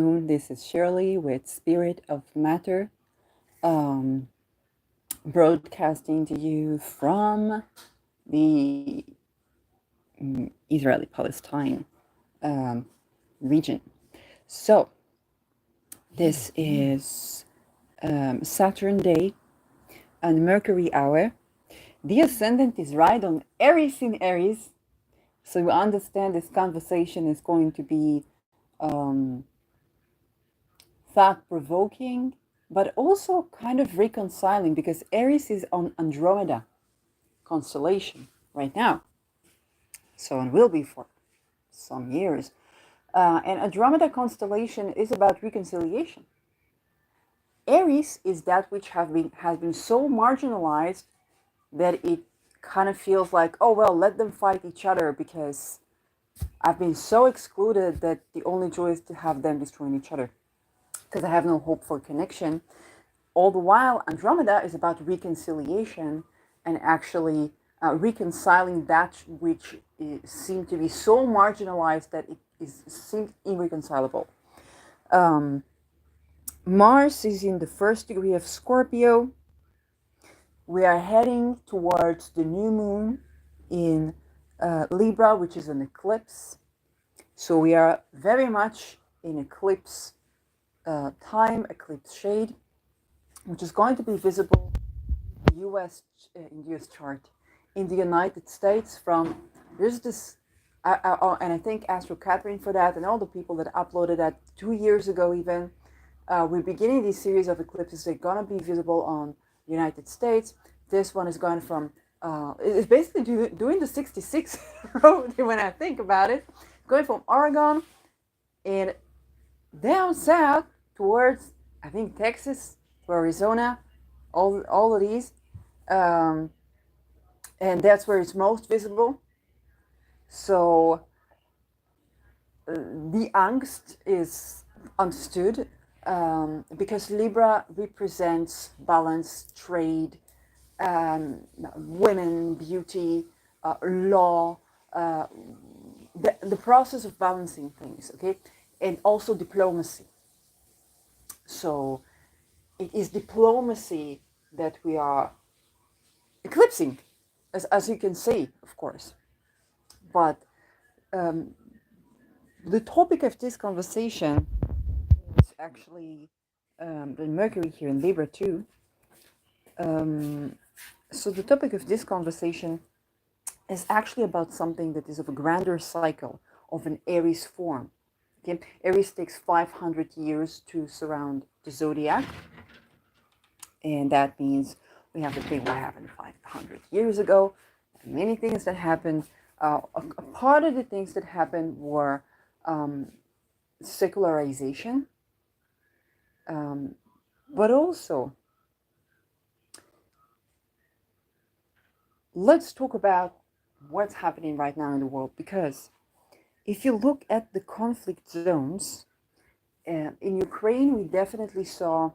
This is Shirley with Spirit of Matter, um, broadcasting to you from the Israeli Palestine um, region. So, this is Saturn day and Mercury hour. The ascendant is right on Aries in Aries. So, you understand this conversation is going to be um, thought provoking, but also kind of reconciling because Aries is on Andromeda constellation right now. So it will be for some years. And Andromeda constellation is about reconciliation. Aries is that which has been so marginalized that it kind of feels like, oh well, let them fight each other because I've been so excluded that the only joy is to have them destroying each other because I have no hope for connection. All the while, Andromeda is about reconciliation and actually reconciling that which seemed to be so marginalized that seemed irreconcilable. Um, Mars is in the first degree of Scorpio. We are heading towards the new moon in Libra, which is an eclipse. So we are very much in eclipse time, eclipse shade, which is going to be visible US in US chart in the United States from there's this and I thank Astro Catherine for that and all the people that uploaded that 2 years ago even. We're beginning this series of eclipses. They're gonna be visible on the United States. This one is going from it's basically doing the 66 road when I think about it, going from Oregon and down south towards I think Texas to Arizona, all of these. Um, and that's where it's most visible. So the angst is understood because Libra represents balance, trade, women, beauty, law, the process of balancing things, okay, and also diplomacy. So it is diplomacy that we are eclipsing, as you can see, of course. But um, the topic of this conversation is actually the Mercury here in Libra too. Um, so the topic of this conversation is actually about something that is of a grander cycle of an Aries form. Okay? Aries takes 500 years to surround the zodiac, and that means we have to think what happened 500 years ago. Many things that happened. A part of the things that happened were secularization, but also let's talk about what's happening right now in the world, because if you look at the conflict zones in Ukraine, we definitely saw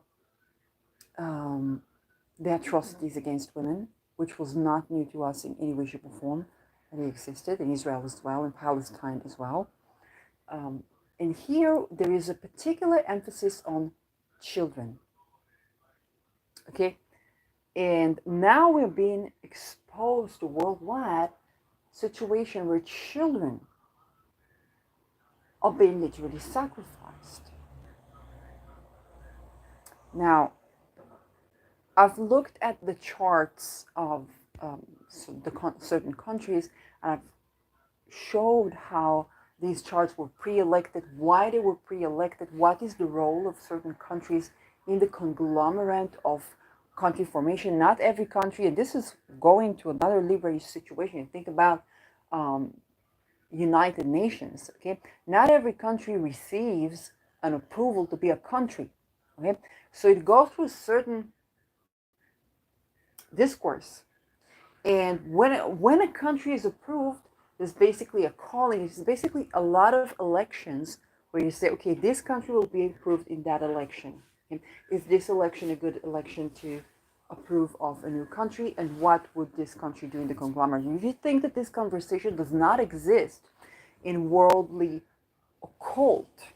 the atrocities against women, which was not new to us in any way, shape, or form. They existed in Israel as well, in Palestine as well. And here there is a particular emphasis on children. Okay, and now we're being exposed to worldwide situation where children are being literally sacrificed. Now, I've looked at the charts of certain countries, and I've showed how these charts were pre-elected, why they were pre-elected, what is the role of certain countries in the conglomerate of country formation. Not every country, and this is going to another Libra situation. Think about United Nations. Okay, not every country receives an approval to be a country. Okay, so it goes through certain discourse. And when a country is approved, there's basically a calling. It's basically a lot of elections where you say, okay, this country will be approved in that election. And is this election a good election to approve of a new country? And what would this country do in the conglomerate? If you think that this conversation does not exist in worldly occult,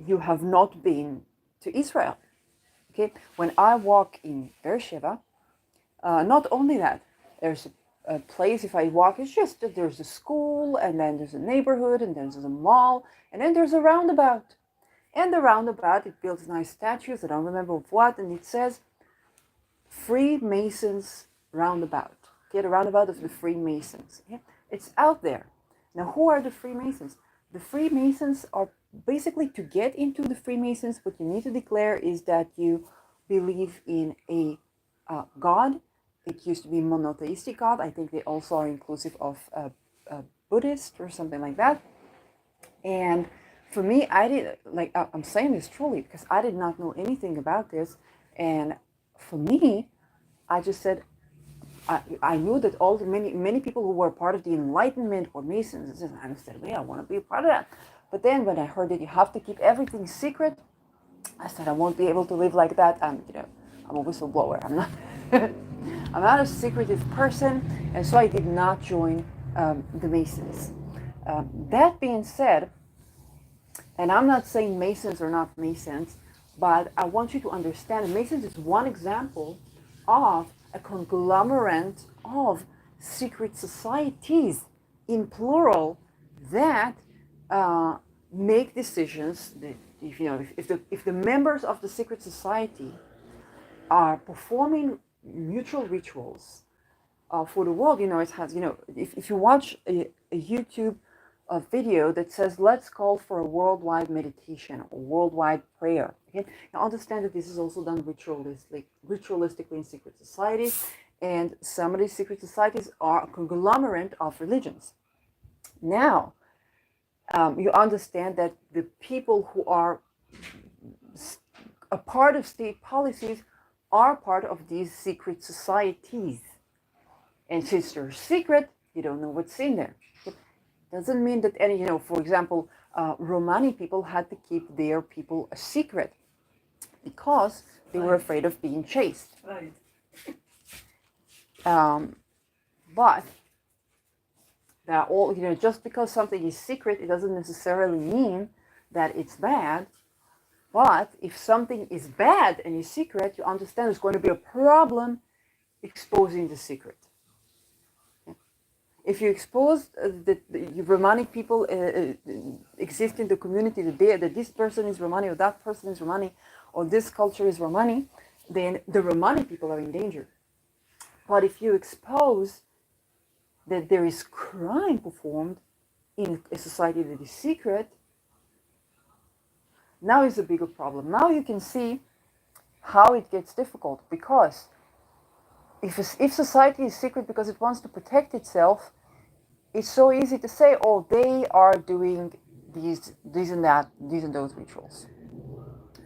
you have not been to Israel. Okay, when I walk in Beersheba, not only that, there's a place, if I walk, it's just that there's a school, and then there's a neighborhood, and then there's a mall, and then there's a roundabout. And the roundabout, it builds nice statues, I don't remember of what, and it says Freemasons roundabout. Okay, the roundabout of the Freemasons. Okay? It's out there. Now, who are the Freemasons? The Freemasons are basically, to get into the Freemasons, what you need to declare is that you believe in a God. It used to be monotheistic God. I think they also are inclusive of a Buddhist or something like that. And for me, I did, like, I'm saying this truly because I did not know anything about this. And for me, I just said, I knew that all the many people who were part of the Enlightenment were Masons, and I said, "Yeah, I want to be a part of that." But then when I heard that you have to keep everything secret, I said, "I won't be able to live like that." I'm a whistleblower. I'm not, I'm not a secretive person, and so I did not join the Masons. That being said, and I'm not saying Masons are not Masons, but I want you to understand Masons is one example of a conglomerate of secret societies, in plural, that make decisions. That if the members of the secret society are performing mutual rituals for the world, it has, if you watch a YouTube video that says, let's call for a worldwide meditation or worldwide prayer. Okay? Now understand that this is also done ritualistically in secret societies, and some of these secret societies are a conglomerate of religions. Now, you understand that the people who are a part of state policies are part of these secret societies. And since they're secret, you don't know what's in there. Doesn't mean that any, for example, Romani people had to keep their people a secret because they were afraid of being chased. Right. But that all, just because something is secret, it doesn't necessarily mean that it's bad. But if something is bad and is secret, you understand there's going to be a problem exposing the secret. If you expose that the Romani people exist in the community, that this person is Romani, or that person is Romani, or this culture is Romani, then the Romani people are in danger. But if you expose that there is crime performed in a society that is secret, now is a bigger problem. Now you can see how it gets difficult, because if society is secret because it wants to protect itself, it's so easy to say, oh, they are doing these and that, these and those rituals.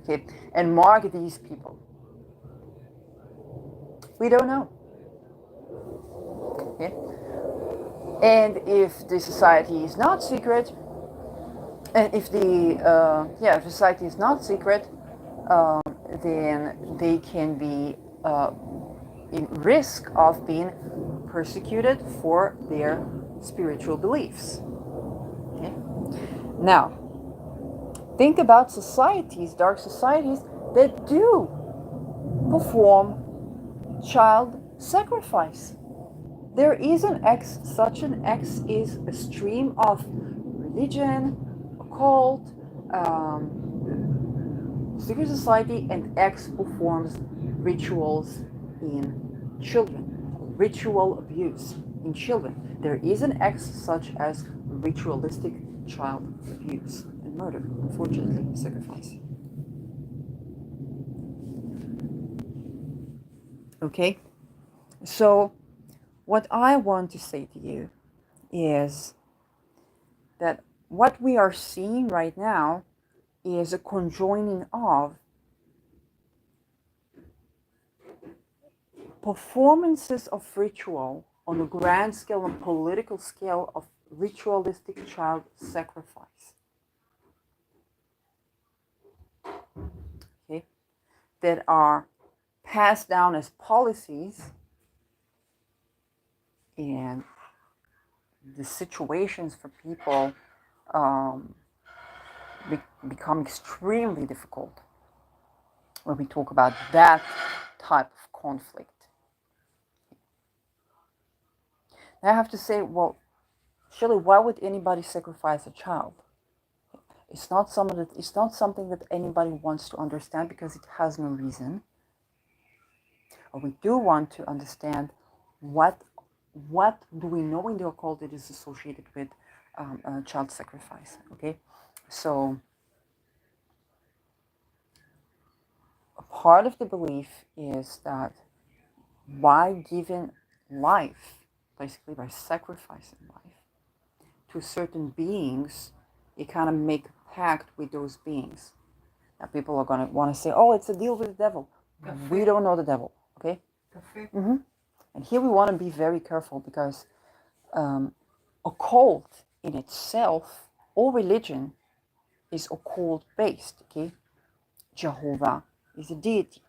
Okay, and mark these people. We don't know. Okay? And if the society is not secret, and if the if society is not secret, then they can be in risk of being persecuted for their spiritual beliefs. Okay? Now, think about societies, dark societies, that do perform child sacrifice. There is such an X is a stream of religion, occult, secret society, and X performs rituals in children, ritual abuse in children. There is an X such as ritualistic child abuse and murder, unfortunately, sacrifice. Okay? So, what I want to say to you is that what we are seeing right now is a conjoining of performances of ritual on a grand scale and political scale of ritualistic child sacrifice. Okay? That are passed down as policies, and the situations for people become extremely difficult when we talk about that type of conflict. I have to say, well, surely why would anybody sacrifice a child? It's not something that anybody wants to understand because it has no reason. Or we do want to understand what do we know in the occult that is associated with child sacrifice. Okay, so a part of the belief is that by giving life, basically by sacrificing life to certain beings, you kind of make a pact with those beings. Now people are going to want to say, oh, it's a deal with the devil. We don't know the devil, okay? Mm-hmm. And here we want to be very careful because occult in itself, all religion is occult based, okay? Jehovah is a deity.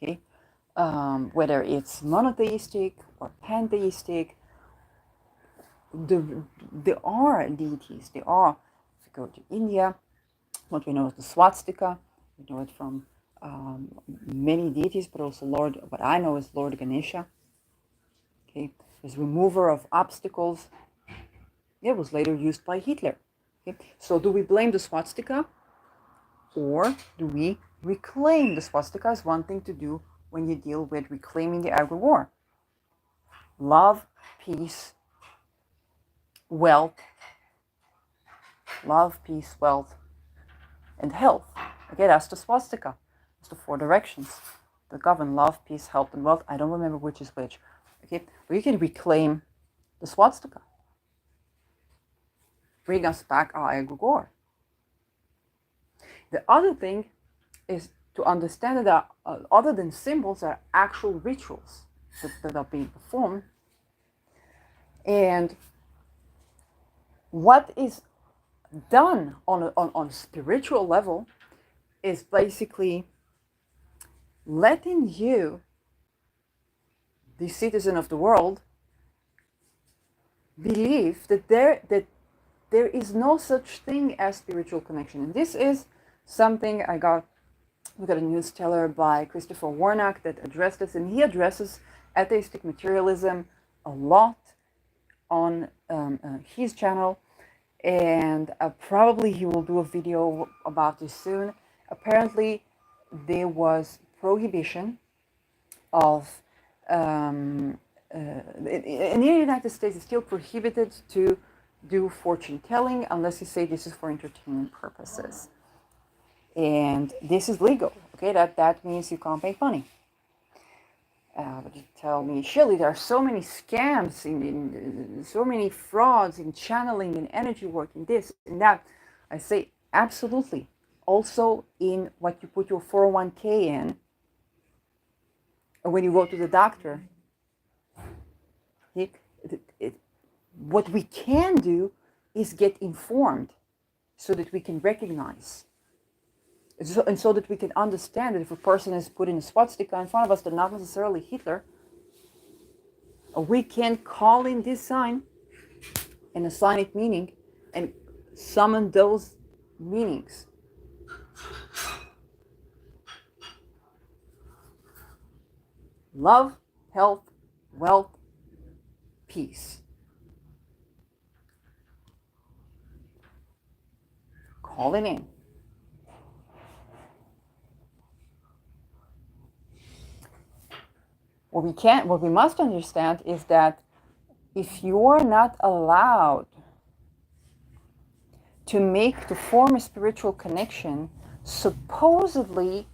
Okay? Whether it's monotheistic or pantheistic, there are deities. There are, if you go to India, what we know is the swastika. We know it from many deities, but also what I know is Lord Ganesha. Okay, is remover of obstacles. It was later used by Hitler. Okay, so do we blame the swastika, or do we reclaim the swastika? Is one thing to do when you deal with reclaiming the egregore. Love, peace, wealth. Love, peace, wealth, and health. Okay, that's the swastika. It's the 4 directions that govern love, peace, health, and wealth. I don't remember which is which. Okay, but you can reclaim the swastika. Bring us back our egregore. The other thing is to understand that other than symbols are actual rituals that are being performed. And what is done on a spiritual level is basically letting you, the citizen of the world, believe that there is no such thing as spiritual connection. And this is something we got a news teller by Christopher Warnock that addressed this, and he addresses atheistic materialism a lot on his channel, and probably he will do a video about this soon. Apparently there was prohibition of in the United States it's still prohibited to do fortune telling unless you say this is for entertainment purposes, and this is legal. Okay, that means you can't make money. But you tell me, surely there are so many scams, in so many frauds in channeling, in energy work, in this and that. I say absolutely. Also in what you put your 401k in, or when you go to the doctor. What we can do is get informed so that we can recognize. And so that we can understand that if a person is putting a swastika in front of us, they're not necessarily Hitler. We can call in this sign and assign it meaning and summon those meanings. Love, health, wealth, peace. Call it in. What we must understand is that if you're not allowed to form a spiritual connection, supposedly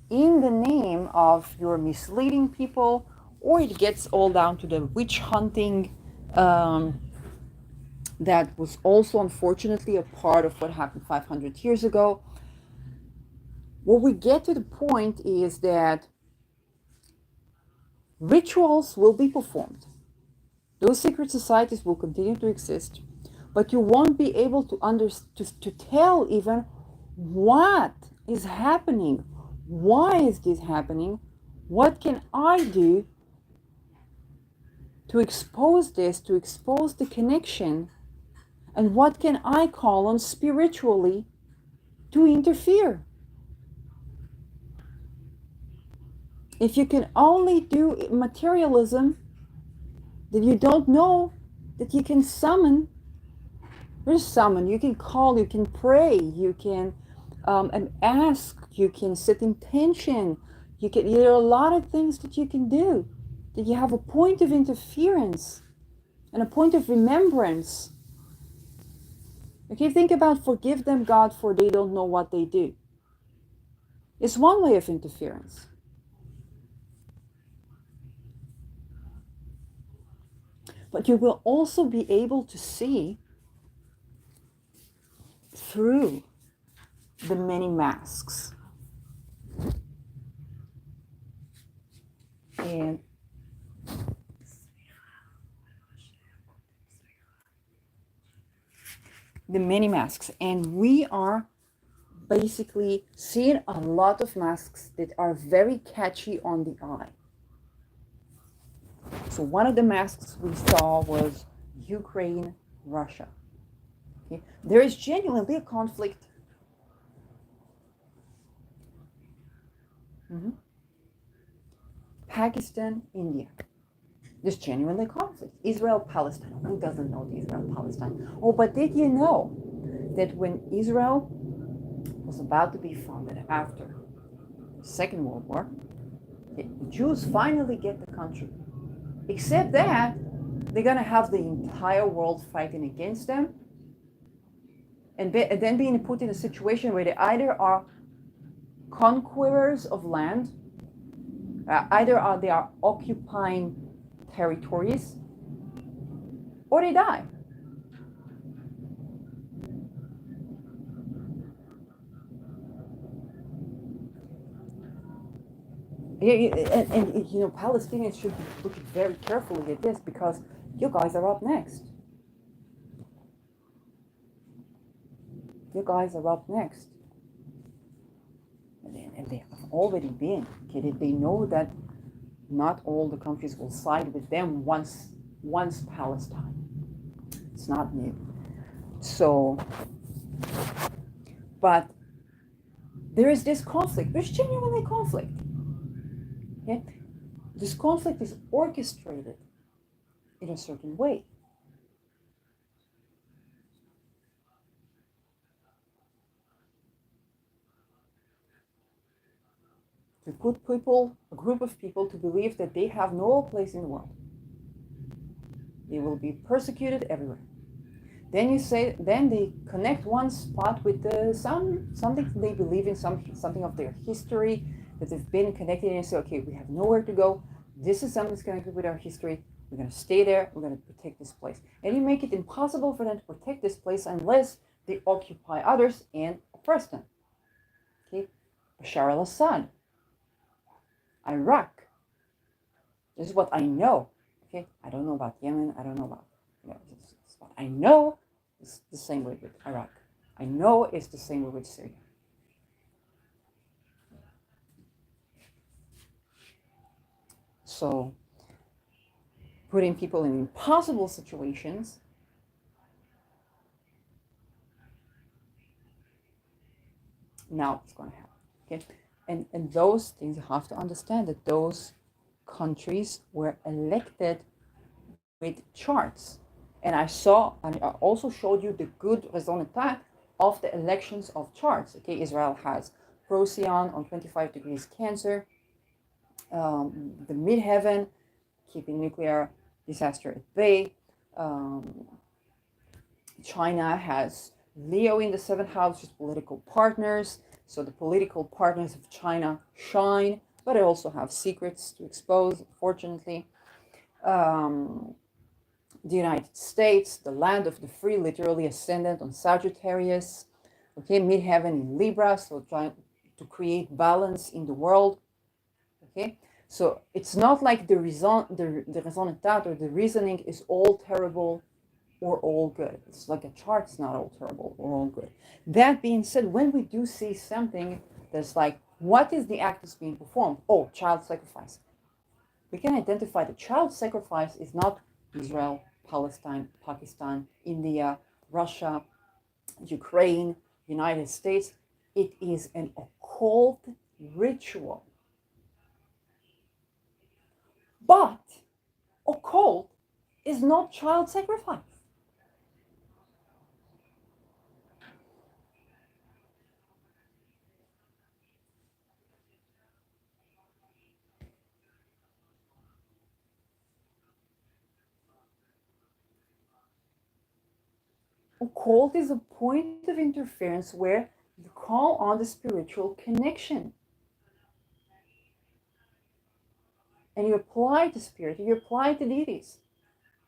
in the name of you're misleading people, or it gets all down to the witch hunting that was also unfortunately a part of what happened 500 years ago. What we get to the point is that rituals will be performed. Those secret societies will continue to exist, but you won't be able to tell even what is happening. Why is this happening? What can I do to expose this, to expose the connection, and what can I call on spiritually to interfere. If you can only do materialism, then you don't know that you can summon. There's summon, you can call, you can pray, you can and ask, you can set intention, there are a lot of things that you can do, that you have a point of interference and a point of remembrance. Okay, think about forgive them, God, for they don't know what they do. It's one way of interference. But you will also be able to see through the many masks. And the many masks. And we are basically seeing a lot of masks that are very catchy on the eye. So one of the masks we saw was Ukraine, Russia. Okay? There is genuinely a conflict. Pakistan, India. There's genuinely conflict. Israel, Palestine. Who doesn't know the Israel, Palestine? Oh, but did you know that when Israel was about to be founded after the Second World War, the Jews finally get the country. Except that they're going to have the entire world fighting against them, and then being put in a situation where they either are conquerors of land, they are occupying territories, or they die. And Palestinians should be looking very carefully at this, because you guys are up next. You guys are up next. And they have already been. Okay? They know that not all the countries will side with them once Palestine. It's not new. So, but there is this conflict. There's genuinely conflict. Okay? This conflict is orchestrated in a certain way. To put a group of people, to believe that they have no place in the world. They will be persecuted everywhere. Then they connect one spot with something they believe in, something of their history that they've been connected, and say, okay, we have nowhere to go. This is something that's connected with our history. We're going to stay there. We're going to protect this place. And you make it impossible for them to protect this place unless they occupy others and oppress them. Okay, Bashar al-Assad, Iraq. This is what I know. Okay, I don't know about Yemen. I don't know about. It's what I know. It's the same way with Iraq. I know it's the same way with Syria. So, putting people in impossible situations now it's going to happen. Okay, and those things, you have to understand that those countries were elected with charts. And I also showed you the good raison d'etre of the elections of charts. Okay, Israel has Procyon on 25 degrees Cancer, the midheaven, keeping nuclear disaster at bay. China has Leo in the 7th house, which is political partners. So the political partners of China shine, but they also have secrets to expose, fortunately. The United States, the land of the free, literally ascendant on Sagittarius. Okay, midheaven in Libra, so trying to create balance in the world. Okay, so it's not like the raison d'etre or the reasoning is all terrible or all good. It's like a chart, it's not all terrible or all good. That being said, when we do see something that's like, what is the act that's being performed? Oh, child sacrifice. we can identify that child sacrifice is not Israel, Palestine, Pakistan, India, Russia, Ukraine, United States. It is an occult ritual. But occult is not child sacrifice. Occult is a point of interference where you call on the spiritual connection. And you apply to spirit, you apply to deities.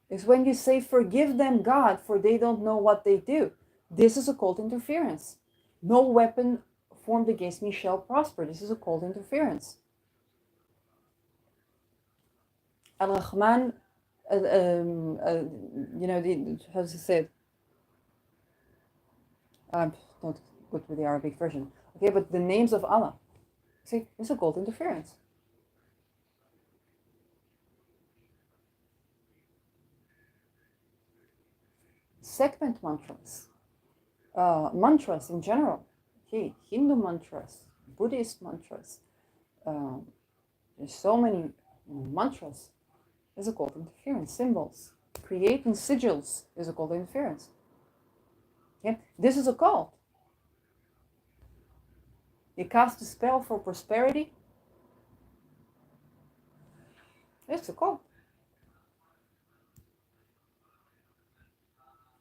It's when you say, forgive them, God, for they don't know what they do. This is occult interference. No weapon formed against me shall prosper. This is occult interference. Al-Rahman, how does it say it? I'm not good with the Arabic version. Okay, but the names of Allah. See, it's occult interference. Segment mantras, mantras in general, okay, Hindu mantras, Buddhist mantras, there's so many mantras, is occult interference. Symbols, creating sigils is occult interference. Okay, this is occult. You cast a spell for prosperity, it's occult.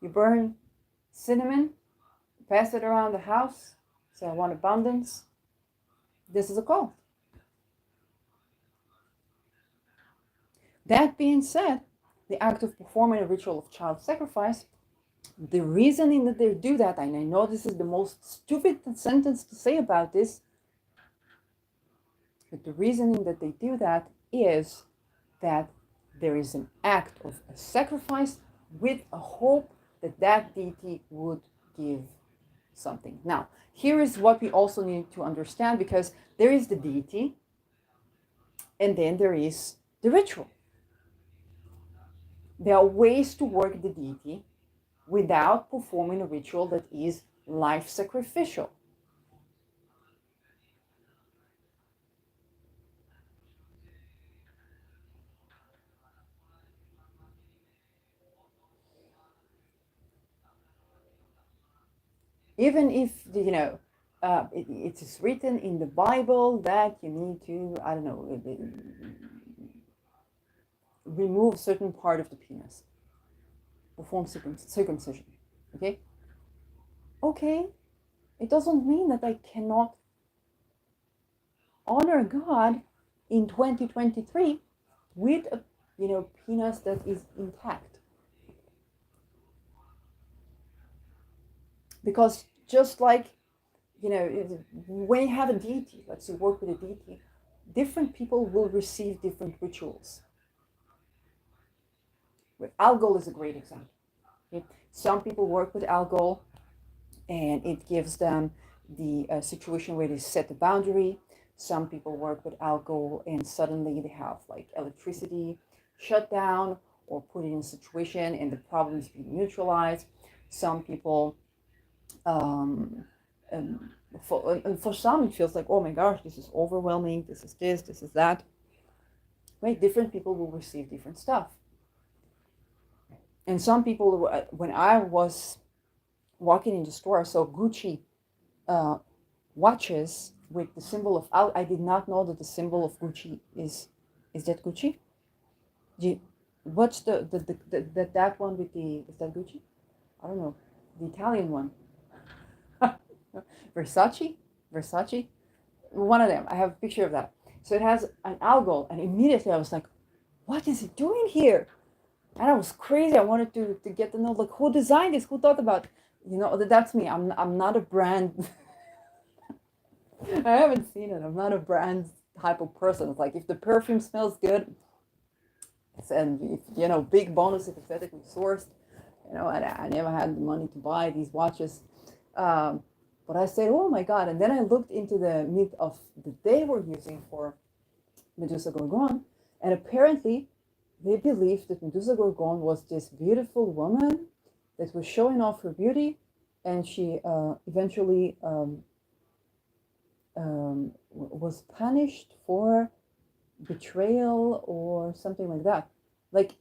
You burn cinnamon, pass it around the house, say I want abundance. This is occult. That being said, the act of performing a ritual of child sacrifice, the reasoning that they do that, and I know this is the most stupid sentence to say about this, but the reasoning that they do that is that there is an act of a sacrifice with a hope that that deity would give something. Now, here is what we also need to understand, because there is the deity and then there is the ritual. There are ways to work the deity without performing a ritual that is life sacrificial. Even if, it is written in the Bible that you need to, I don't know, remove a certain part of the penis, perform circumcision, okay? Okay, it doesn't mean that I cannot honor God in 2023 with a, penis that is intact. Because just like, when you have a deity, let's say work with a deity, different people will receive different rituals. Alcohol is a great example. Okay? Some people work with alcohol and it gives them the situation where they set the boundary. Some people work with alcohol and suddenly they have like electricity shut down or put it in a situation and the problem is being neutralized. Some people, for some it feels like, oh my gosh, this is overwhelming, this is that. Right? Different people will receive different stuff. And some people, when I was walking in the store, I saw Gucci watches with the symbol of, I did not know that the symbol of Gucci is that Gucci? What's that one with is that Gucci? I don't know, the Italian one. Versace, one of them. I have a picture of that. So it has an alcohol, and immediately I was like, what is it doing here? And I was crazy. I wanted to get to know, like, who designed this? Who thought about, that's me. I'm not a brand. I haven't seen it. I'm not a brand type of person. It's like, if the perfume smells good, and if, big bonus if it's ethically sourced, and I never had the money to buy these watches. But I said, oh my God. And then I looked into the myth of that they were using for Medusa Gorgon. And apparently, they believed that Medusa Gorgon was this beautiful woman that was showing off her beauty, and she eventually was punished for betrayal or something like that. Like,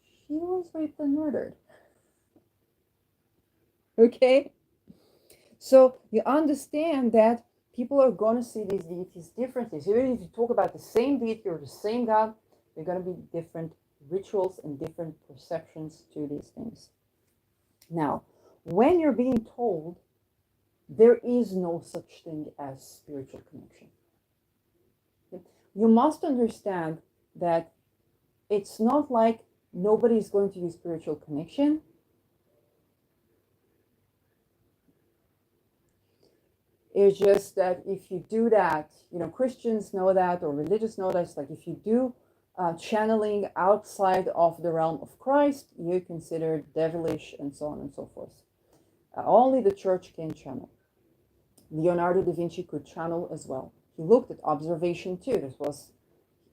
she was raped and murdered. Okay? So you understand that people are going to see these deities differently. So even if you talk about the same deity or the same God, there are going to be different rituals and different perceptions to these things. Now, when you're being told there is no such thing as spiritual connection, you must understand that it's not like nobody's going to use spiritual connection. It's just that if you do that, Christians know that, or religious know that. It's like if you do channeling outside of the realm of Christ, you're considered devilish and so on and so forth. Only the church can channel. Leonardo da Vinci could channel as well. He looked at observation too. This was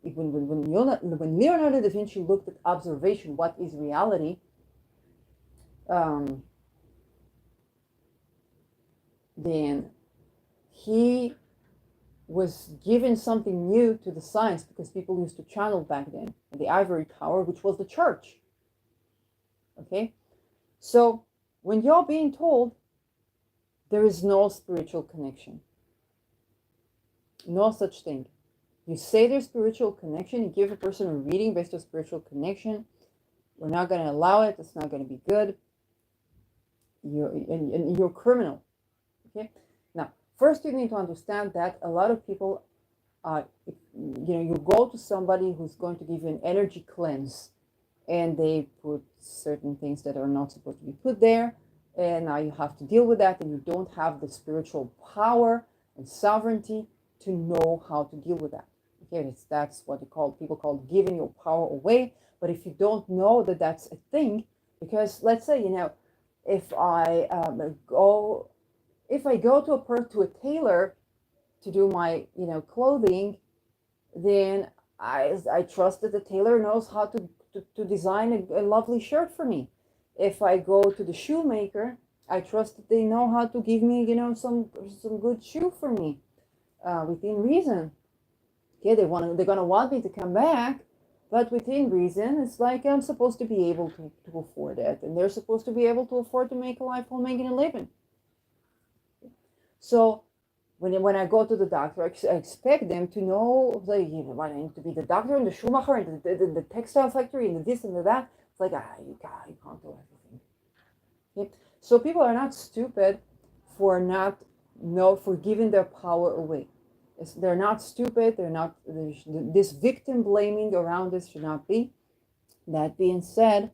when Leonardo da Vinci looked at observation, what is reality, then he was given something new to the science, because people used to channel back then, the ivory tower, which was the church. Okay, so when you're being told there is no spiritual connection, no such thing, you say there's spiritual connection, you give a person a reading based on spiritual connection, we're not going to allow it, it's not going to be good, you're a criminal. Okay, now first you need to understand that a lot of people, you go to somebody who's going to give you an energy cleanse, and they put certain things that are not supposed to be put there, and now you have to deal with that, and you don't have the spiritual power and sovereignty to know how to deal with that. Okay, that's what people call giving your power away. But if you don't know that that's a thing, because let's say, if I go to a tailor to do my clothing, then I trust that the tailor knows how to design a lovely shirt for me. If I go to the shoemaker, I trust that they know how to give me some good shoe for me within reason. Okay, they're gonna want me to come back, but within reason. It's like I'm supposed to be able to afford it, and they're supposed to be able to afford to make a life while making a living. So when I go to the doctor, I expect them to know, like, I need to be the doctor and the Schumacher and the textile factory and the this and the that. It's like, you can't do everything. Okay? So people are not stupid for giving their power away. They're not stupid. This victim blaming around this should not be. That being said,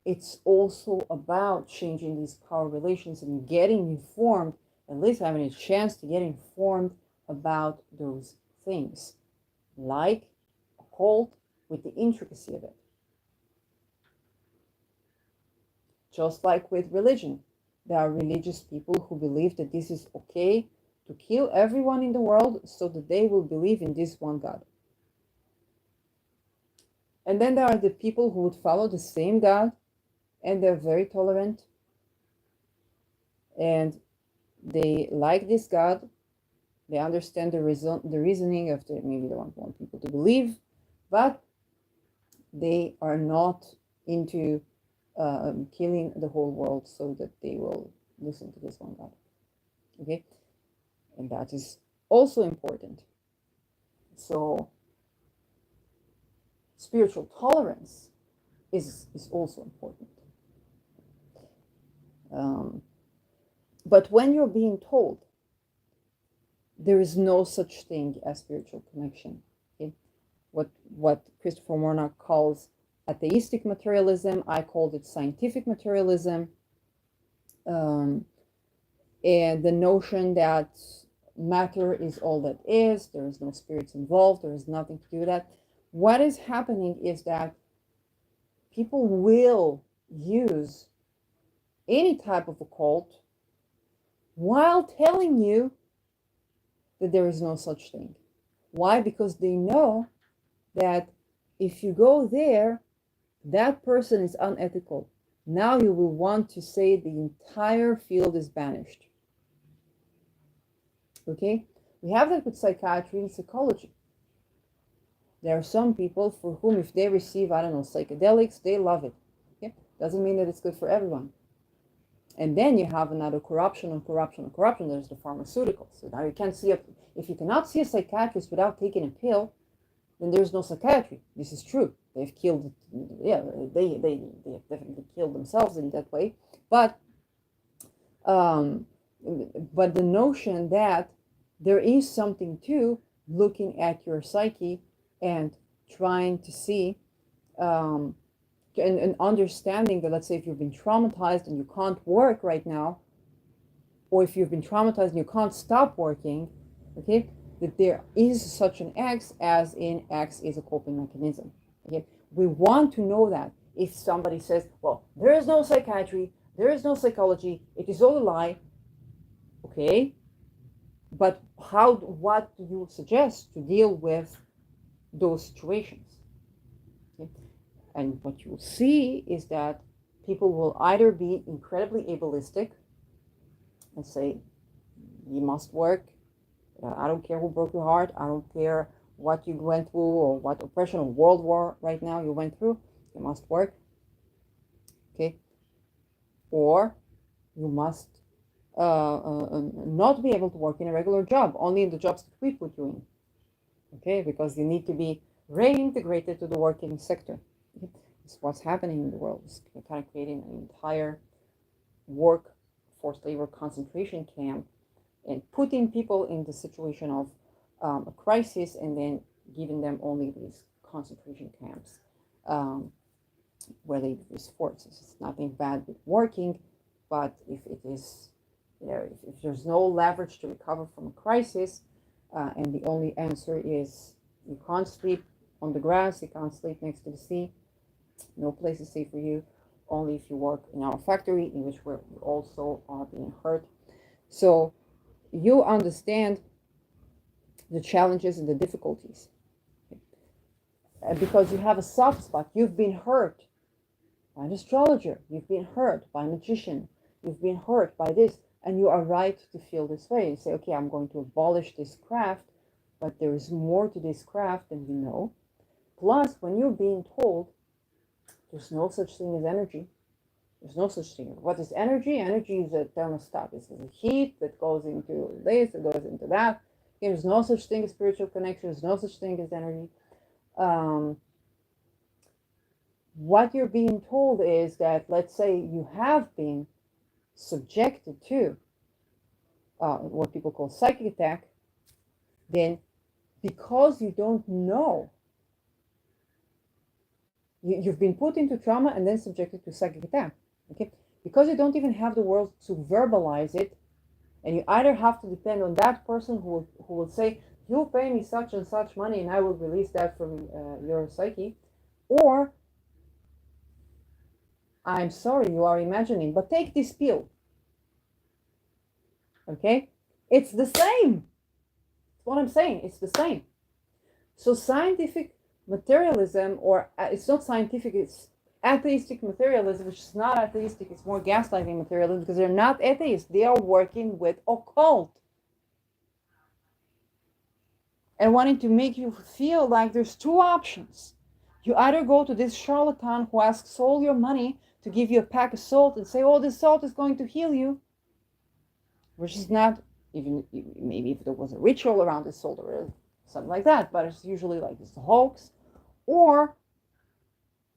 it's also about changing these power relations and getting informed, at least having a chance to get informed about those things, like occult, with the intricacy of it. Just like with religion, there are religious people who believe that this is okay to kill everyone in the world so that they will believe in this one God. And then there are the people who would follow the same God, and they're very tolerant, and they like this God. They understand the reasoning of maybe they don't want people to believe, but they are not into killing the whole world so that they will listen to this one God. Okay, and that is also important. So spiritual tolerance is also important. But when you're being told there is no such thing as spiritual connection, okay? What Christopher Warnock calls atheistic materialism, I called it scientific materialism, and the notion that matter is all that is, there is no spirits involved, there is nothing to do with that. What is happening is that people will use any type of occult while telling you that there is no such thing. Why? Because they know that if you go there, that person is unethical. Now you will want to say the entire field is banished. Okay? We have that with psychiatry and psychology. There are some people for whom if they receive, I don't know, psychedelics, they love it. Okay? Doesn't mean that it's good for everyone. And then you have another corruption and corruption and corruption. There's the pharmaceuticals. So now you can't see if you cannot see a psychiatrist without taking a pill, then there's no psychiatry. This is true. They've killed, yeah, they have definitely killed themselves in that way. But the notion that there is something to looking at your psyche and trying to see and understanding that, let's say, if you've been traumatized and you can't work right now, or if you've been traumatized and you can't stop working, okay, that there is such an X, as in X is a coping mechanism. Okay, we want to know that. If somebody says, well, there is no psychiatry, there is no psychology, it is all a lie, okay, but what do you suggest to deal with those situations? Okay? And what you'll see is that people will either be incredibly ableistic and say, you must work. I don't care who broke your heart. I don't care what you went through or what oppression or world war right now you went through. You must work. Okay. Or you must not be able to work in a regular job, only in the jobs that we put you in. Okay. Because you need to be reintegrated to the working sector. Okay? It's what's happening in the world. It's kind of creating an entire forced labor concentration camp and putting people in the situation of a crisis and then giving them only these concentration camps where they use force. It's nothing bad with working, but if it is, if there's no leverage to recover from a crisis, and the only answer is you can't sleep on the grass, you can't sleep next to the sea, no place is safe for you, only if you work in our factory, in which we also are being hurt. So you understand the challenges and the difficulties. Because you have a soft spot, you've been hurt by an astrologer, you've been hurt by a magician, you've been hurt by this, and you are right to feel this way. You say, okay, I'm going to abolish this craft, but there is more to this craft than you know. Plus, when you're being told there's no such thing as energy, there's no such thing. What is energy? Energy is a thermostat. It's the heat that goes into this, that goes into that. There's no such thing as spiritual connection. There's no such thing as energy. What you're being told is that, let's say you have been subjected to what people call psychic attack, then because you don't know, you've been put into trauma and then subjected to psychic attack. Okay, because you don't even have the words to verbalize it, and you either have to depend on that person who will say, you pay me such and such money and I will release that from your psyche, or I'm sorry, you are imagining, but take this pill. Okay, it's the same. That's what I'm saying. It's the same. So scientific materialism, or it's not scientific, it's atheistic materialism, which is not atheistic, it's more gaslighting materialism, because they're not atheists. They are working with occult and wanting to make you feel like there's two options. You either go to this charlatan who asks all your money to give you a pack of salt and say, oh, this salt is going to heal you, which is not, even maybe if there was a ritual around this salt or something like that, but it's usually like it's a hoax. Or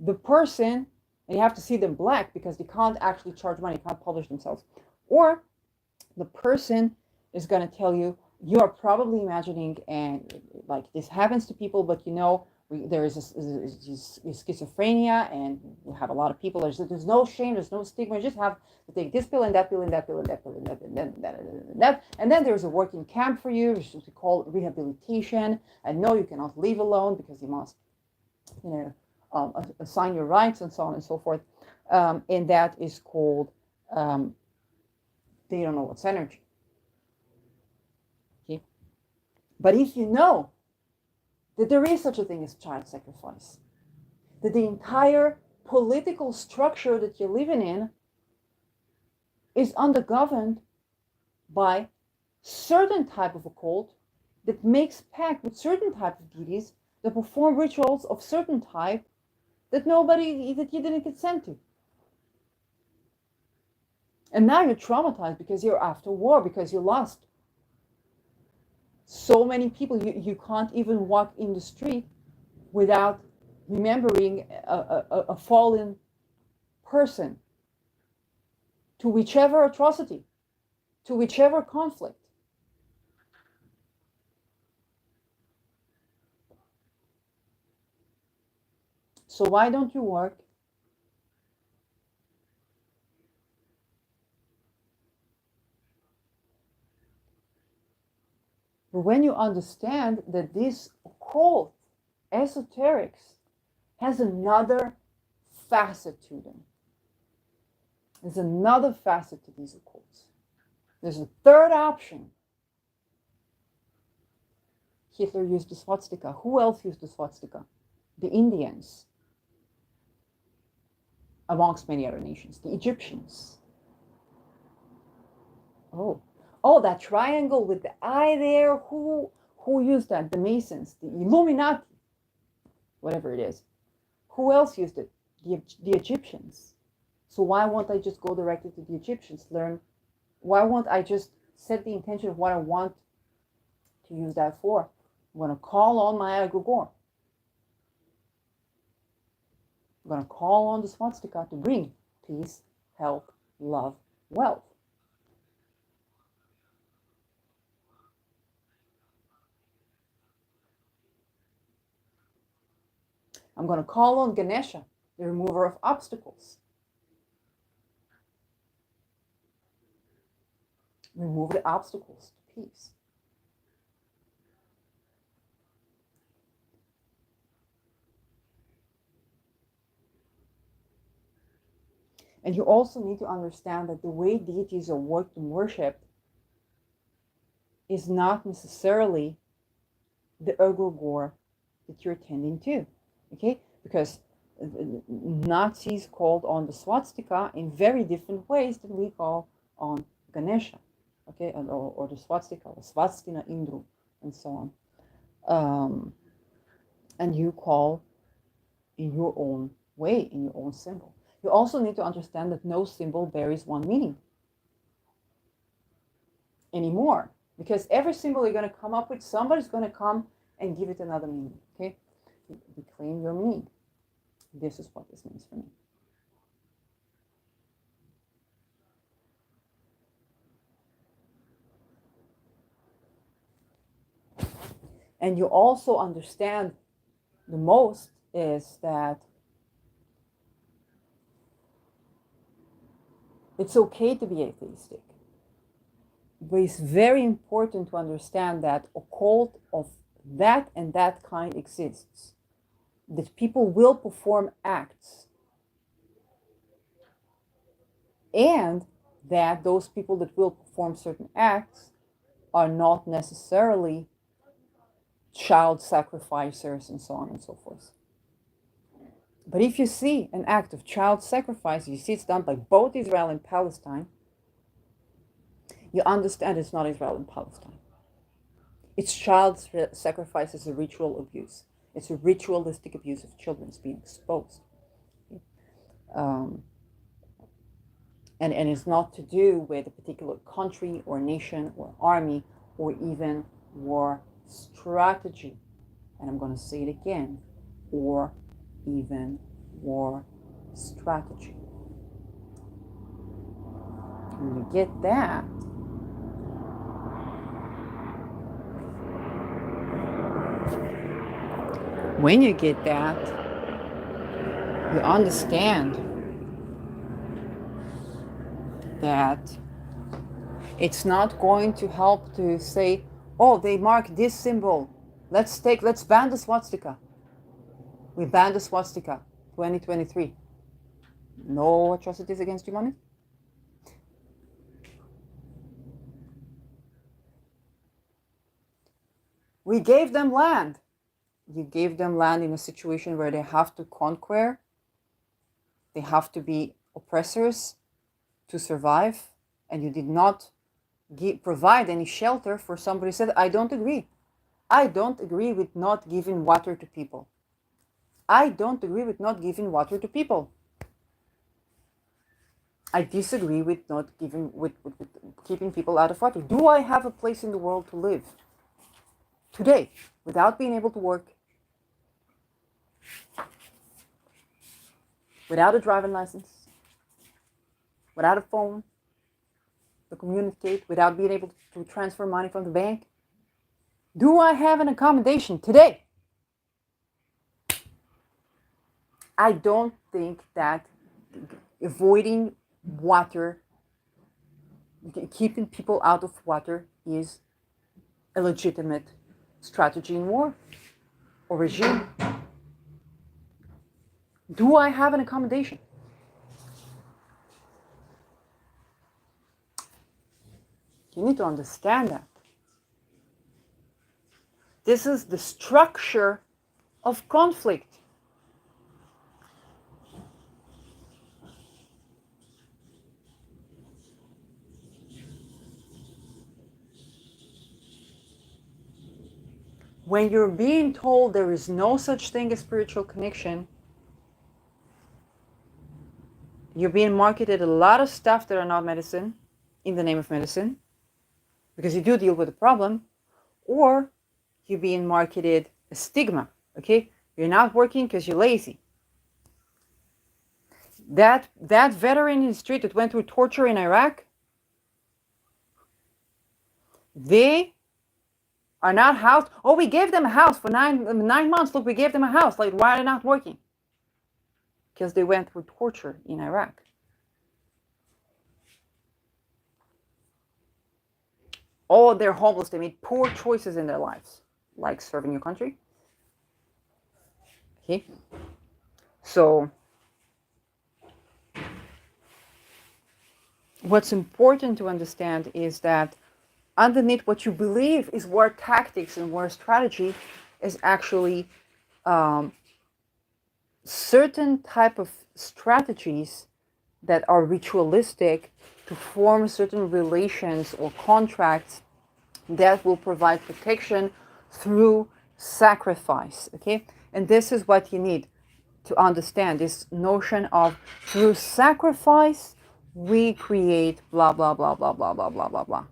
the person, and you have to see them black because they can't actually charge money, can't publish themselves. Or the person is going to tell you, you are probably imagining, and like this happens to people, but there is schizophrenia, and we have a lot of people. There's no shame, there's no stigma. You just have to take this pill and that pill and that pill and that pill and that and that. And then there's a working camp for you, which is called rehabilitation. And no, you cannot leave alone because you must, assign your rights and so on and so forth. And that is called, they don't know what's energy. Okay? But if you know that there is such a thing as child sacrifice, that the entire political structure that you're living in is undergoverned by certain type of occult that makes pact with certain type of deities that perform rituals of certain type that that you didn't consent to. And now you're traumatized because you're after war, because you lost so many people. You can't even walk in the street without remembering a fallen person to whichever atrocity, to whichever conflict. So why don't you work? But when you understand that this occult esoterics has another facet to them, there's another facet to these occults. There's a third option. Hitler used the swastika. Who else used the swastika? The Indians, amongst many other nations. The Egyptians. Oh, that triangle with the eye there. Who used that? The Masons, the Illuminati, whatever it is. Who else used it? The Egyptians. So why won't I just go directly to the Egyptians? Why won't I just set the intention of what I want to use that for? I'm going to call on my egregore. I'm going to call on the swastika to bring peace, health, love, wealth. I'm going to call on Ganesha, the remover of obstacles. Remove the obstacles to peace. And you also need to understand that the way deities are worked and worshipped is not necessarily the egregore that you're tending to. Okay? Because Nazis called on the swastika in very different ways than we call on Ganesha. Okay? Or the swastika, or swastina Indru, and so on. And you call in your own way, in your own symbol. You also need to understand that no symbol bears one meaning anymore, because every symbol you're going to come up with, somebody's going to come and give it another meaning. Okay, reclaim your meaning. This is what this means for me. And you also understand the most is that it's okay to be atheistic. But it's very important to understand that occult of that and that kind exists. That people will perform acts. And that those people that will perform certain acts are not necessarily child sacrificers and so on and so forth. But if you see an act of child sacrifice, you see it's done by both Israel and Palestine, you understand it's not Israel and Palestine. It's child sacrifice is a ritual abuse. It's a ritualistic abuse of children being exposed. And it's not to do with a particular country or nation or army or even war strategy. And I'm going to say it again, or even war strategy. When you get that, you understand that it's not going to help to say, oh, they mark this symbol. Let's ban the swastika. We banned the swastika, 2023. No atrocities against humanity. We gave them land. You gave them land in a situation where they have to conquer, they have to be oppressors to survive, and you did not provide any shelter for somebody who said, I don't agree. I don't agree with not giving water to people. I don't agree with not giving water to people. I disagree with not giving with keeping people out of water. Do I have a place in the world to live today without being able to work, without a driving license, without a phone to communicate, without being able to transfer money from the bank? Do I have an accommodation today? I don't think that avoiding water, keeping people out of water, is a legitimate strategy in war or regime. Do I have an accommodation? You need to understand that. This is the structure of conflict. When you're being told there is no such thing as spiritual connection, you're being marketed a lot of stuff that are not medicine in the name of medicine, because you do deal with the problem, or you're being marketed a stigma, okay? You're not working because you're lazy. That veteran in the street that went through torture in Iraq, they are not housed. Oh, we gave them a house for nine months. Look, we gave them a house. Like, why are they not working? Because they went through torture in Iraq. Oh, they're homeless. They made poor choices in their lives, like serving your country. Okay. So what's important to understand is that underneath what you believe is war tactics and war strategy is actually certain type of strategies that are ritualistic to form certain relations or contracts that will provide protection through sacrifice. Okay, and this is what you need to understand, this notion of through sacrifice we create blah blah blah blah blah blah blah blah blah.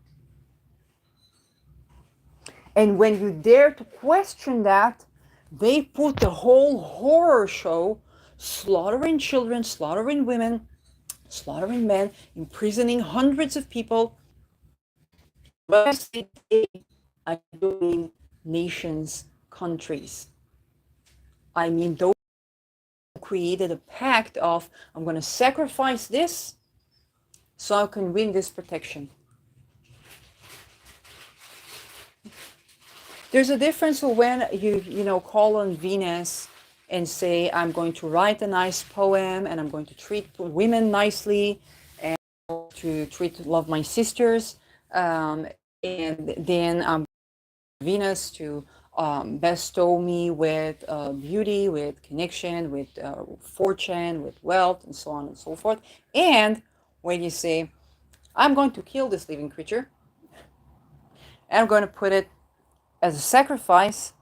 And when you dare to question that, they put the whole horror show, slaughtering children, slaughtering women, slaughtering men, imprisoning hundreds of people. When I say they, I don't mean nations, countries. I mean those who created a pact of, I'm going to sacrifice this so I can win this protection. There's a difference when you call on Venus and say, I'm going to write a nice poem and I'm going to treat women nicely and to love my sisters, and then I'm Venus to bestow me with beauty, with connection, with fortune, with wealth, and so on and so forth. And when you say, I'm going to kill this living creature and I'm going to put it as a sacrifice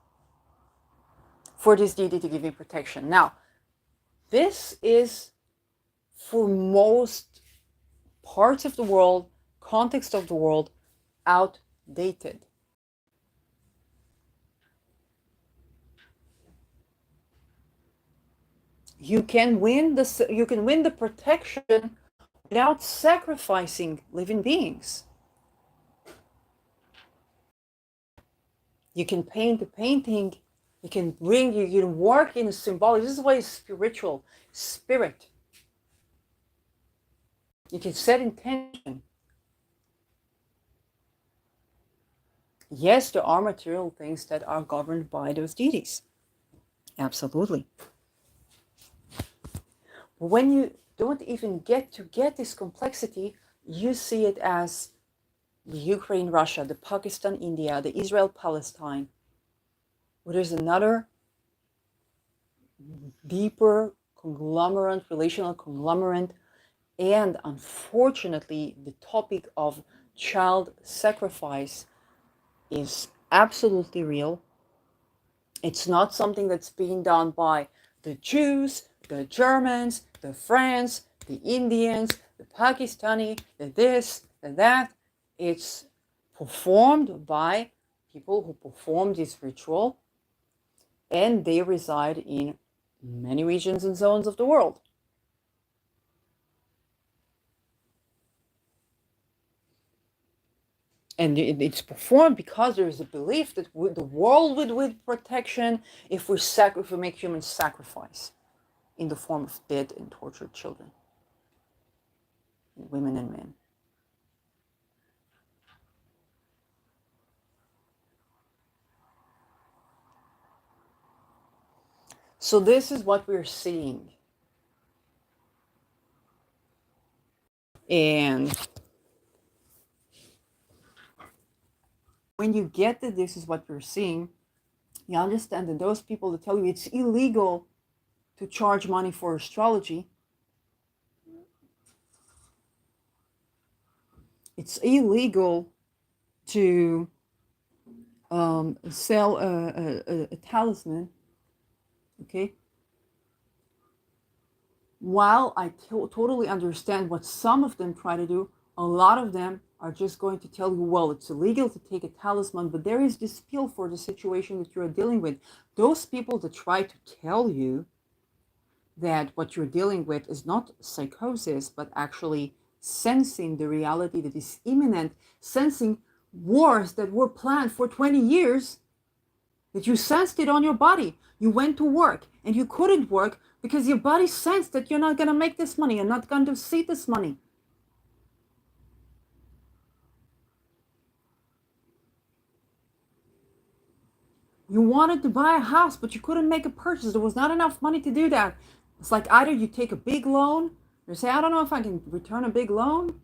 for this deity to give me protection. Now, this is for most parts of the world, context of the world, outdated. You can win the protection without sacrificing living beings. You can paint a painting, you can work in a symbolic. This is why it's spiritual, spirit. You can set intention. Yes, there are material things that are governed by those deities. Absolutely. But when you don't even get this complexity, you see it as the Ukraine, Russia, the Pakistan, India, the Israel, Palestine, where there's another deeper conglomerate, relational conglomerate. And unfortunately, the topic of child sacrifice is absolutely real. It's not something that's being done by the Jews, the Germans, the French, the Indians, the Pakistani, the this, the that. It's performed by people who perform this ritual, and they reside in many regions and zones of the world. And it's performed because there is a belief that the world would with protection if we make human sacrifice in the form of dead and tortured children, women and men. So this is what we're seeing. And when you get that this is what we're seeing, you understand that those people that tell you it's illegal to charge money for astrology, it's illegal to sell a talisman, okay? While I totally understand what some of them try to do, a lot of them are just going to tell you, well, it's illegal to take a talisman, but there is this pill for the situation that you're dealing with. Those people that try to tell you that what you're dealing with is not psychosis, but actually sensing the reality that is imminent, sensing wars that were planned for 20 years, that you sensed it on your body. You went to work and you couldn't work because your body sensed that you're not going to make this money, you're not going to see this money. You wanted to buy a house, but you couldn't make a purchase. There was not enough money to do that. It's like either you take a big loan, you say, I don't know if I can return a big loan.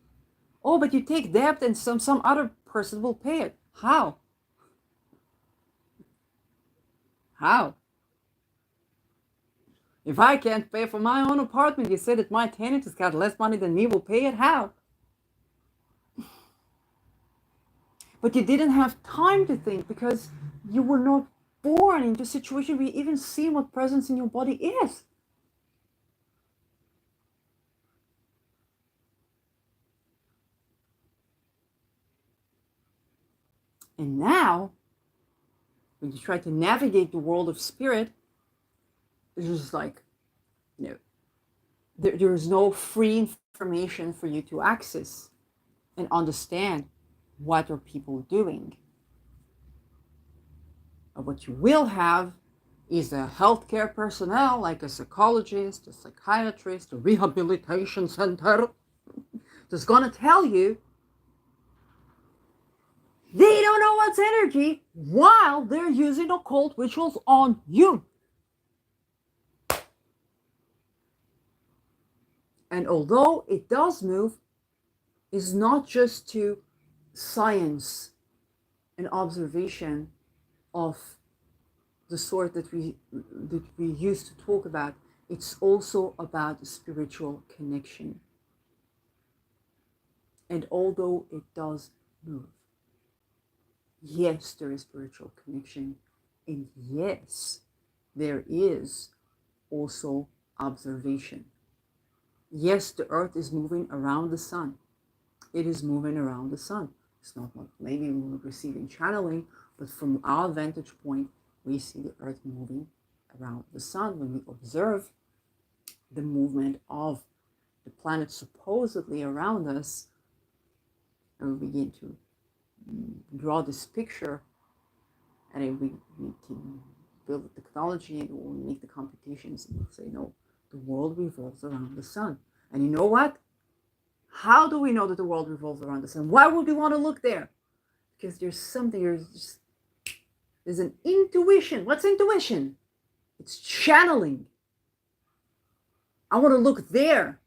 Oh, but you take debt and some other person will pay it. How? How? If I can't pay for my own apartment, you say that my tenant has got less money than me will pay it? How? But you didn't have time to think because you were not born into a situation where you even see what presence in your body is. And now, when you try to navigate the world of spirit, it's just like, there is no free information for you to access and understand what are people doing. And what you will have is a healthcare personnel, like a psychologist, a psychiatrist, a rehabilitation center, that's going to tell you they don't know what's energy while they're using occult rituals on you. And although it does move, it's not just to science and observation of the sort that we used to talk about. It's also about spiritual connection. And although it does move, yes, there is spiritual connection, and yes, there is also observation. Yes, the earth is moving around the sun. It is moving around the sun. It's not like maybe we're receiving channeling, but from our vantage point, we see the earth moving around the sun. When we observe the movement of the planet supposedly around us, and we begin to draw this picture, and we can build the technology or make the computations and say, no, the world revolves around the sun. And you know what? How do we know that the world revolves around the sun? Why would we want to look there? Because there's something, there's an intuition. What's intuition? It's channeling. I want to look there.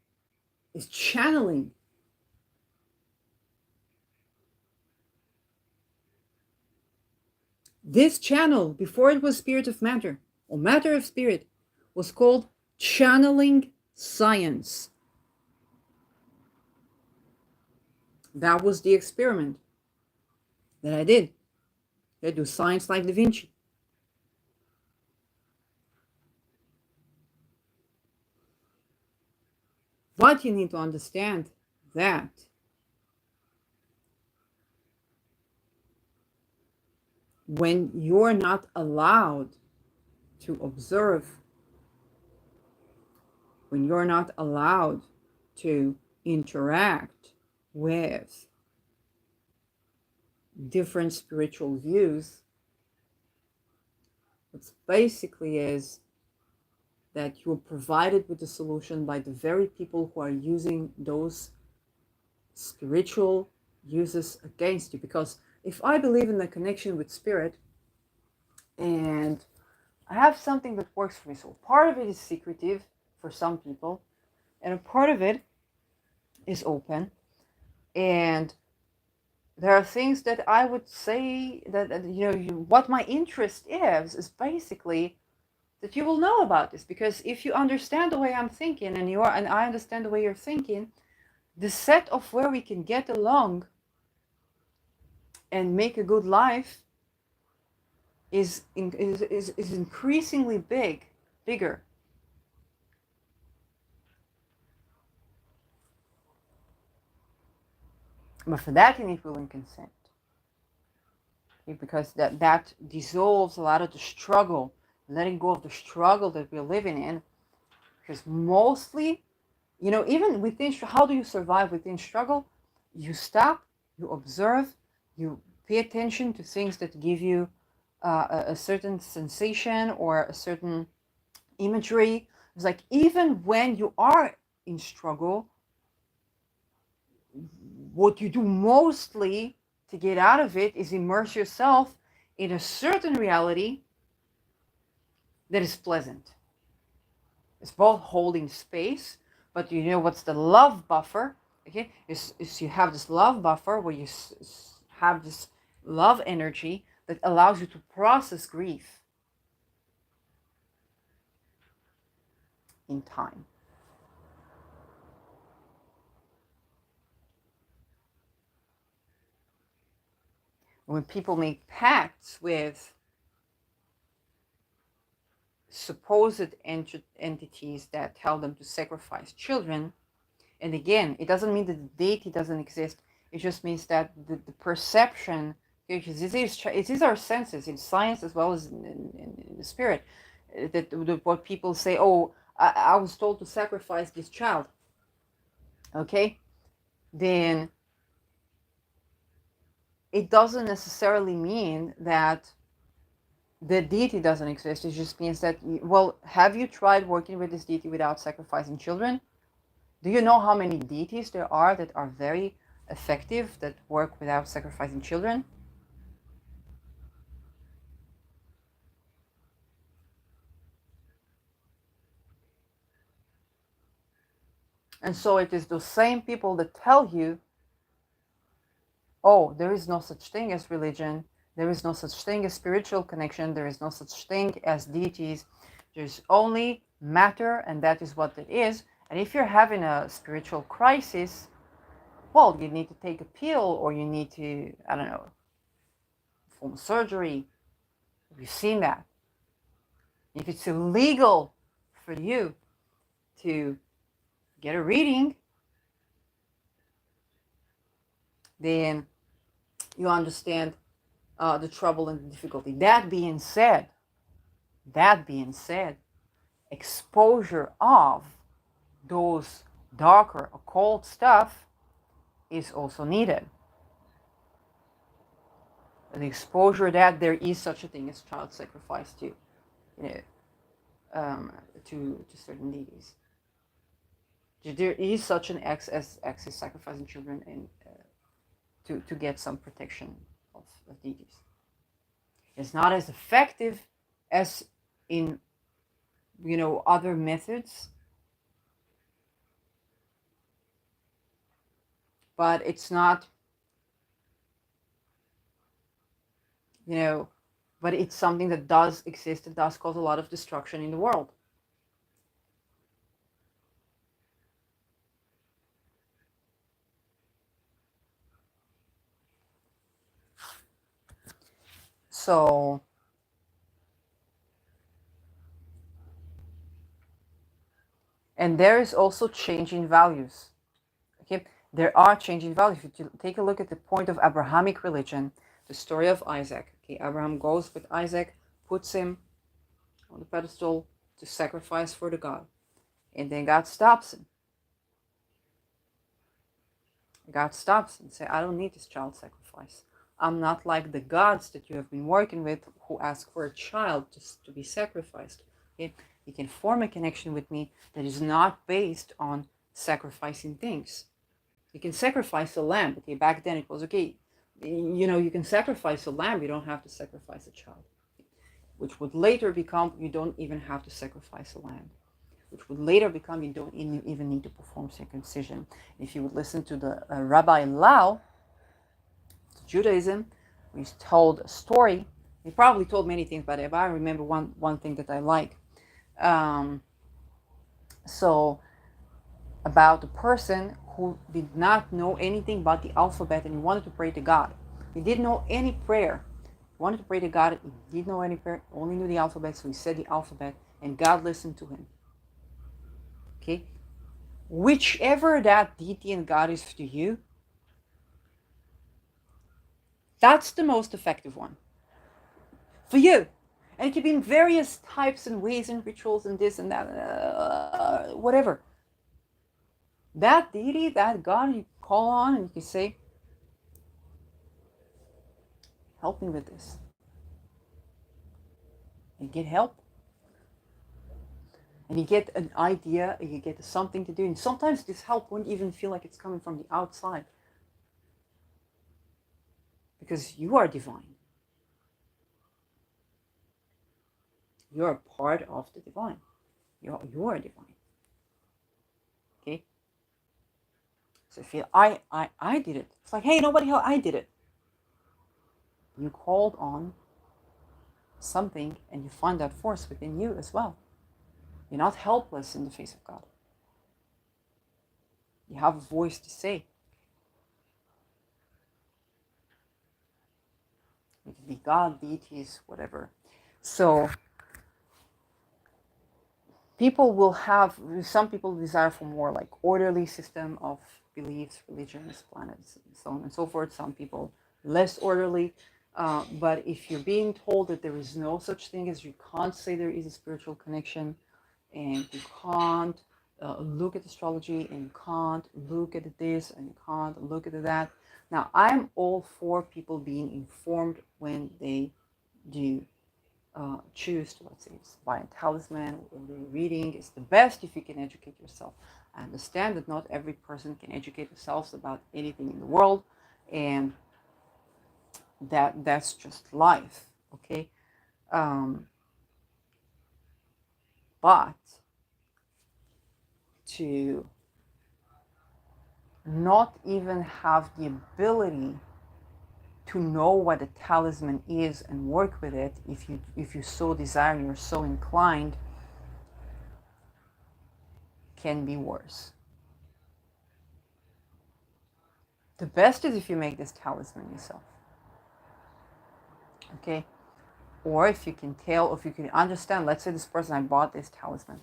It's channeling. This channel, before it was spirit of matter, or matter of spirit, was called channeling science. That was the experiment that I did. I do science like Da Vinci. But you need to understand that when you're not allowed to observe, when you're not allowed to interact with different spiritual views, it basically is that you're provided with the solution by the very people who are using those spiritual uses against you. Because if I believe in the connection with spirit and I have something that works for me, so part of it is secretive for some people and a part of it is open, and there are things that I would say that what my interest is basically that you will know about this, because if you understand the way I'm thinking and I understand the way you're thinking, the set of where we can get along and make a good life is increasingly bigger. But for that you need will and consent, because that dissolves a lot of the struggle, letting go of the struggle that we're living in. Because mostly, even within, how do you survive within struggle? You stop, you observe, you pay attention to things that give you a certain sensation or a certain imagery. It's like even when you are in struggle, what you do mostly to get out of it is immerse yourself in a certain reality that is pleasant. It's both holding space, but what's the love buffer? Okay, is you have this love buffer where you have this love energy that allows you to process grief in time. When people make pacts with supposed entities that tell them to sacrifice children, and again, it doesn't mean that the deity doesn't exist. It just means that the perception, because it is our senses in science as well as in the spirit, that what people say, oh, I was told to sacrifice this child. Okay, then it doesn't necessarily mean that the deity doesn't exist. It just means that, well, have you tried working with this deity without sacrificing children? Do you know how many deities there are that are very effective, that work without sacrificing children? And so it is those same people that tell you, oh, there is no such thing as religion, there is no such thing as spiritual connection, there is no such thing as deities, there's only matter, and that is what it is. And if you're having a spiritual crisis, well, you need to take a pill, or you need to, I don't know, perform surgery. We've seen that. If it's illegal for you to get a reading, then you understand the trouble and the difficulty. That being said, exposure of those darker occult stuff is also needed. The exposure that there is such a thing as child sacrifice to, to certain deities. There is such an acts as sacrificing children and to get some protection of deities. It's not as effective as in other methods, but it's not, but it's something that does exist, that does cause a lot of destruction in the world. So and there is also changing values. Okay, there are changing values. If you take a look at the point of Abrahamic religion, the story of Isaac. Okay, Abraham goes with Isaac, puts him on the pedestal to sacrifice for the God, and then God stops him. God stops and says, I don't need this child sacrifice. I'm not like the gods that you have been working with who ask for a child to be sacrificed. Okay? You can form a connection with me that is not based on sacrificing things. You can sacrifice a lamb. Okay, back then it was okay. You can sacrifice a lamb. You don't have to sacrifice a child. Which would later become, you don't even have to sacrifice a lamb. Which would later become, you don't even need to perform circumcision. If you would listen to the Rabbi Lau, Judaism, we told a story. He probably told many things, but I remember one thing that I like. So about a person who did not know anything about the alphabet and he wanted to pray to God. He didn't know any prayer. He wanted to pray to God. He didn't know any prayer, only knew the alphabet, so he said the alphabet, and God listened to him. Okay? Whichever that deity and God is to you, that's the most effective one for you. And it can be in various types and ways and rituals and this and that, whatever. That deity, that God you call on and you can say, help me with this. And get help. And you get an idea, and you get something to do. And sometimes this help won't even feel like it's coming from the outside. Because you are divine. You are part of the divine. You are divine. Okay? So if you I did it. It's like, hey, nobody else, I did it. You called on something and you find that force within you as well. You're not helpless in the face of God. You have a voice to say. It could be God, deities, whatever. So some people desire for more like orderly system of beliefs, religions, planets, and so on and so forth. Some people less orderly. But if you're being told that there is no such thing as, you can't say there is a spiritual connection, and you can't look at astrology, and you can't look at this, and you can't look at that. Now, I'm all for people being informed when they do choose to, let's say, buy a talisman or reading. Is the best if you can educate yourself. I understand that not every person can educate themselves about anything in the world, and that's just life, okay? But to not even have the ability to know what a talisman is and work with it, if you so desire, you're so inclined, can be worse. The best is if you make this talisman yourself, okay? Or if you can tell, or if you can understand, let's say this person, I bought this talisman,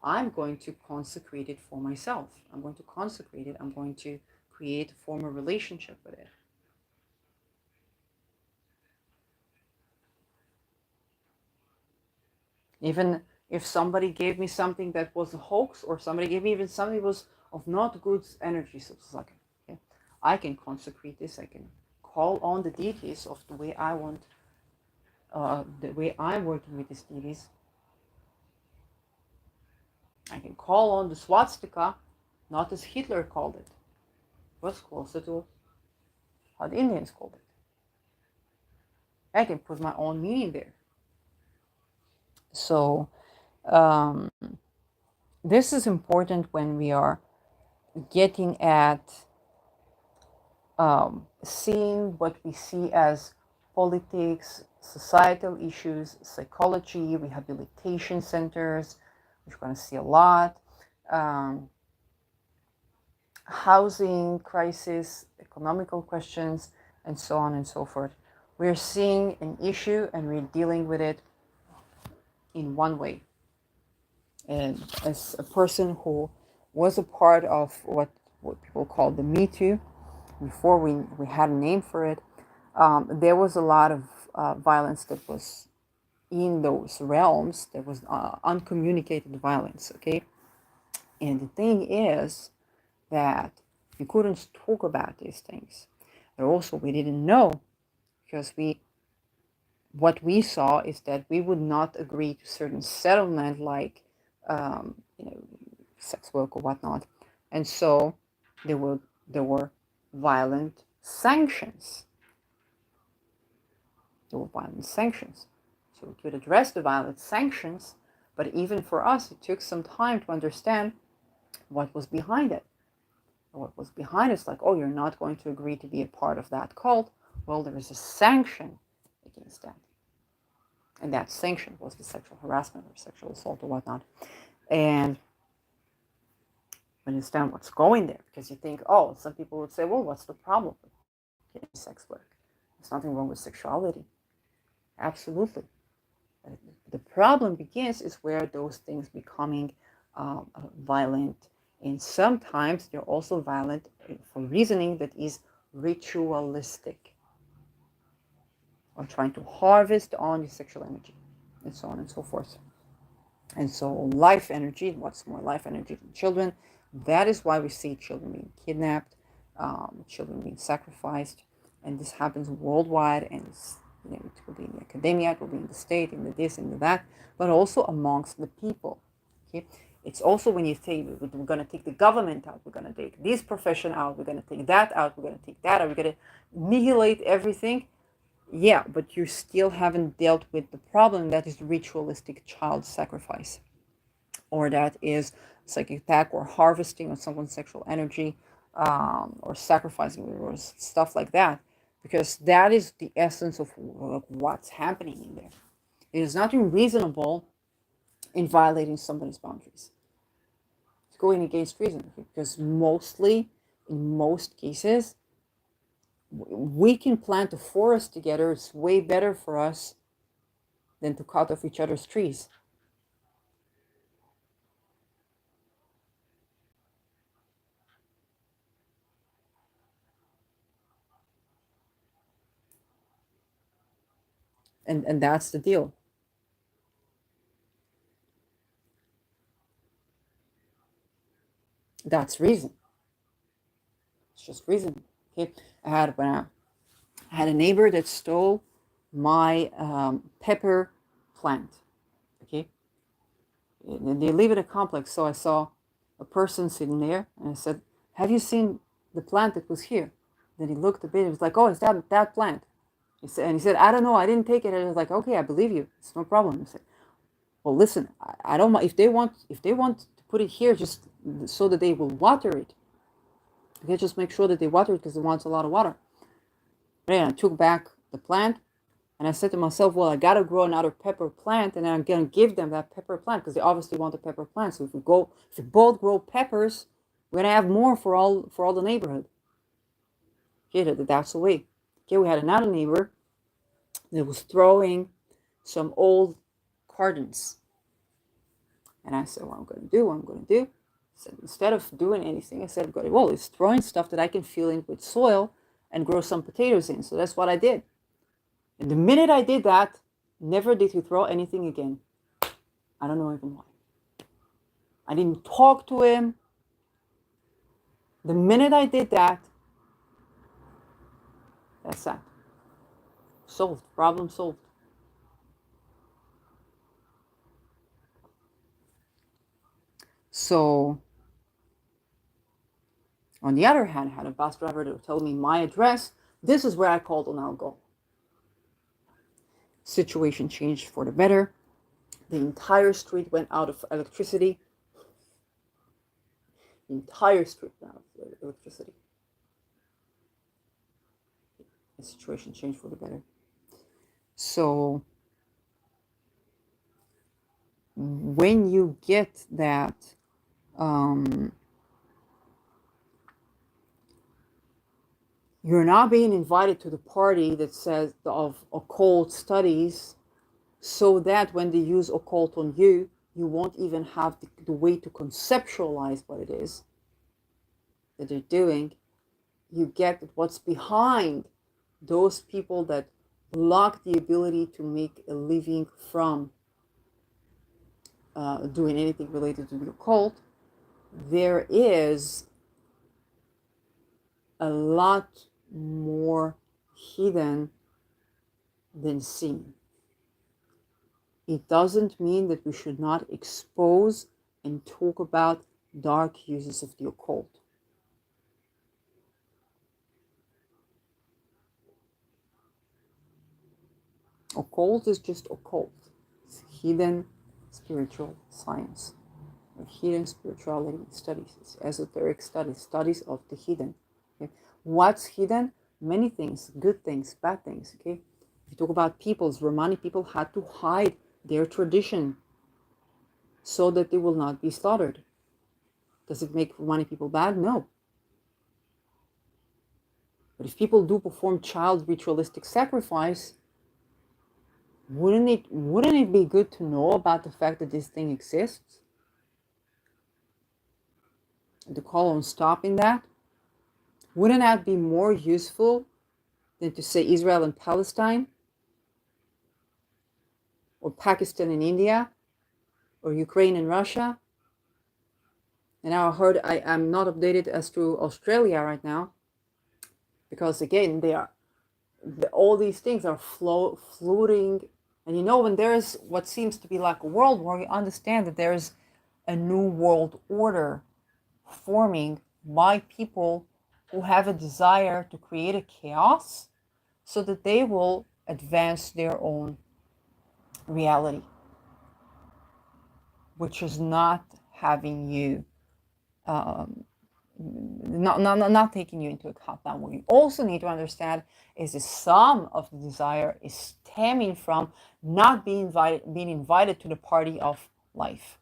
I'm going to consecrate it for myself. I'm going to consecrate it. I'm going to create a form of relationship with it. Even if somebody gave me something that was a hoax, or somebody gave me even something that was of not good energy, so it's like, okay, I can consecrate this. I can call on the deities of the way I want, the way I'm working with these deities. I can call on the swastika, not as Hitler called it. It was closer to how the Indians called it. I can put my own meaning there. So this is important when we are getting at seeing what we see as politics, societal issues, psychology, rehabilitation centers, which we're going to see a lot, housing crisis, economical questions, and so on and so forth. We're seeing an issue and we're dealing with it in one way. And as a person who was a part of what people call the Me Too, before we had a name for it, there was a lot of violence that was in those realms. There was uncommunicated violence, okay? And the thing is that we couldn't talk about these things. But also we didn't know, because what we saw is that we would not agree to certain settlement, like you know, sex work or whatnot, and so there were violent sanctions. There were violent sanctions. So we could address the violent sanctions, but even for us, it took some time to understand what was behind it. What was behind it is like, oh, you're not going to agree to be a part of that cult. Well, there is a sanction against that. And that sanction was the sexual harassment or sexual assault or whatnot. And understand what's going there, because you think, oh, some people would say, well, what's the problem with sex work? There's nothing wrong with sexuality. Absolutely. The problem begins is where those things becoming violent, and sometimes they're also violent for reasoning that is ritualistic, or trying to harvest on your sexual energy, and so on and so forth. And so life energy, what's more life energy than children? That is why we see children being kidnapped, children being sacrificed, and this happens worldwide. And it's, it will be in the academia, it will be in the state, in the this, in the that, but also amongst the people. Okay, it's also when you say we're going to take the government out, we're going to take this profession out, we're going to take that out, we're going to take that out, we're going to annihilate everything. Yeah, but you still haven't dealt with the problem that is ritualistic child sacrifice, or that is psychic attack or harvesting of someone's sexual energy, or sacrificing, or stuff like that, because that is the essence of what's happening in there. It is nothing reasonable in violating somebody's boundaries. It's going against reason, because mostly, in most cases, we can plant a forest together. It's way better for us than to cut off each other's trees. And that's the deal. That's reason. It's just reason. Okay, I had a neighbor that stole my pepper plant. Okay, they live in a complex, so I saw a person sitting there, and I said, "Have you seen the plant that was here?" Then he looked a bit. He was like, "Oh, is that plant?" And he said, "I don't know. I didn't take it." And I was like, "Okay, I believe you. It's no problem." I said, "Well, listen, I don't mind if they want to put it here just so that they will water it. Okay, just make sure that they water it because it wants a lot of water." And I took back the plant, and I said to myself, well, I gotta grow another pepper plant, and I'm gonna give them that pepper plant because they obviously want a pepper plant. So if we both grow peppers, we're gonna have more for all the neighborhood. Okay, that's the way. Okay, we had another neighbor that was throwing some old cartons, and I said, what I'm gonna do. I said, instead of doing anything, I said, well, it's throwing stuff that I can fill in with soil and grow some potatoes in. So that's what I did. And the minute I did that, never did he throw anything again. I don't know even why. I didn't talk to him. The minute I did that, that's that. Solved. Problem solved. So, on the other hand, I had a bus driver that told me my address. This is where I called and I'll go. Situation changed for the better. The entire street went out of electricity. The entire street went out of electricity. The situation changed for the better. So, when you get that You're not being invited to the party that says of occult studies, so that when they use occult on you, you won't even have the way to conceptualize what it is that they're doing. You get what's behind those people that block the ability to make a living from doing anything related to the occult. There is a lot more hidden than seen. It doesn't mean that we should not expose and talk about dark uses of the occult. Occult is just occult. It's hidden spiritual science, or hidden spirituality studies. It's esoteric studies, studies of the hidden. Okay? What's hidden? Many things, good things, bad things. Okay, if you talk about peoples, Romani people had to hide their tradition so that they will not be slaughtered. Does it make Romani people bad? No. But if people do perform child ritualistic sacrifice, wouldn't it be good to know about the fact that this thing exists? And to call on stopping that? Wouldn't that be more useful than to say Israel and Palestine? Or Pakistan and India? Or Ukraine and Russia? And now I heard I'm not updated as to Australia right now. Because again, all these things are floating. And you know, when there's what seems to be like a world war, you understand that there's a new world order forming by people who have a desire to create a chaos so that they will advance their own reality, which is not having you not taking you into account. Now, what you also need to understand is that some of the desire is stemming from not being invited to the party of life,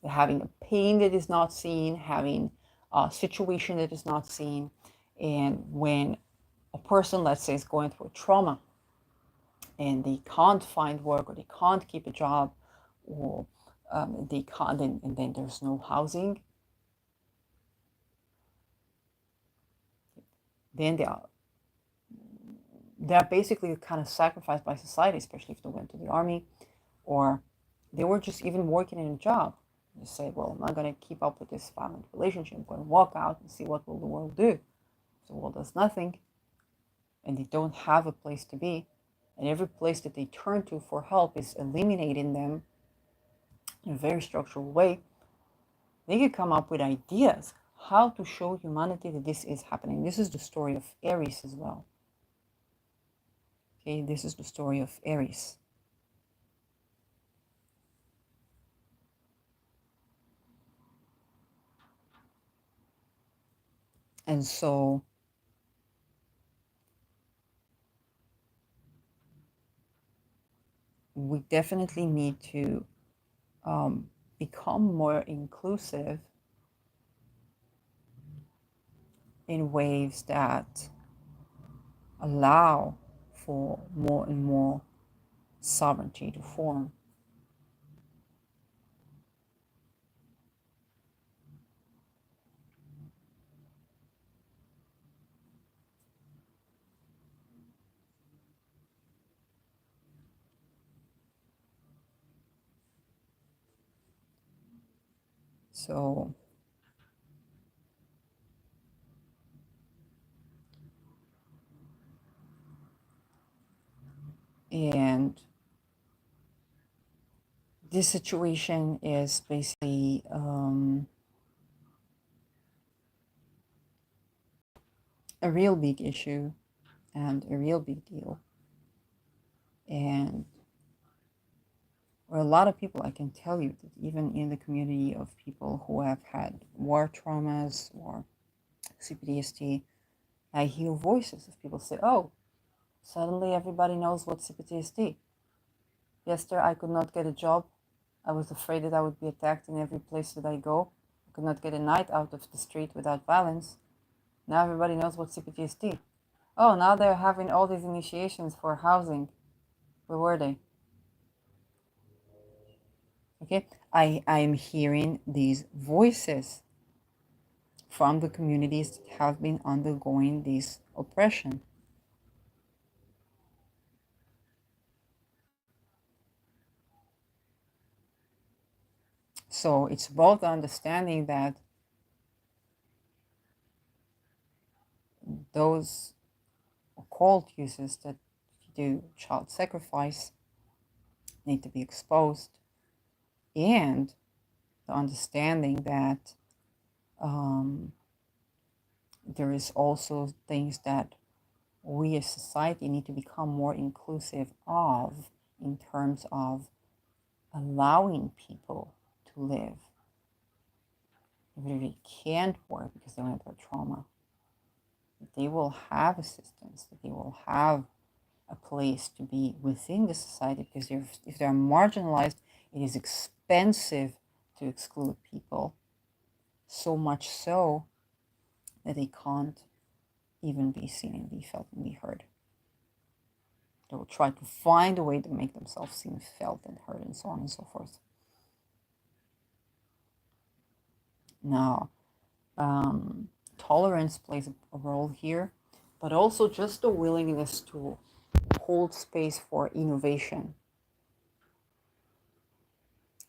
having a pain that is not seen, having a situation that is not seen. And when a person, let's say, is going through a trauma and they can't find work or they can't keep a job, or they can't, and then there's no housing, then they're basically kind of sacrificed by society, especially if they went to the army or they were just even working in a job. You say, well, I'm not going to keep up with this violent relationship. I'm going to walk out and see what will the world do. If the world does nothing and they don't have a place to be, and every place that they turn to for help is eliminating them in a very structural way, they can come up with ideas how to show humanity that this is happening. This is the story of Aries as well. Okay, this is the story of Aries. And so we definitely need to become more inclusive in ways that allow for more and more sovereignty to form. So and this situation is basically a real big issue and a real big deal. And for a lot of people, I can tell you that even in the community of people who have had war traumas or CPTSD, I hear voices of people say, oh, suddenly everybody knows what CPTSD. Yesterday, I could not get a job. I was afraid that I would be attacked in every place that I go. I could not get a night out of the street without violence. Now everybody knows what CPTSD. Oh, now they're having all these initiations for housing. Where were they? Okay, I'm hearing these voices from the communities that have been undergoing this oppression. So it's both understanding that those occult uses that do child sacrifice need to be exposed, and the understanding that there is also things that we as society need to become more inclusive of in terms of allowing people to live. Even if they can't work because they went through trauma, that they will have assistance, that they will have a place to be within the society, because if they're marginalized, it is expensive to exclude people, so much so that they can't even be seen and be felt and be heard. They will try to find a way to make themselves seen, felt, and heard, and so on and so forth. Now, tolerance plays a role here, but also just the willingness to hold space for innovation.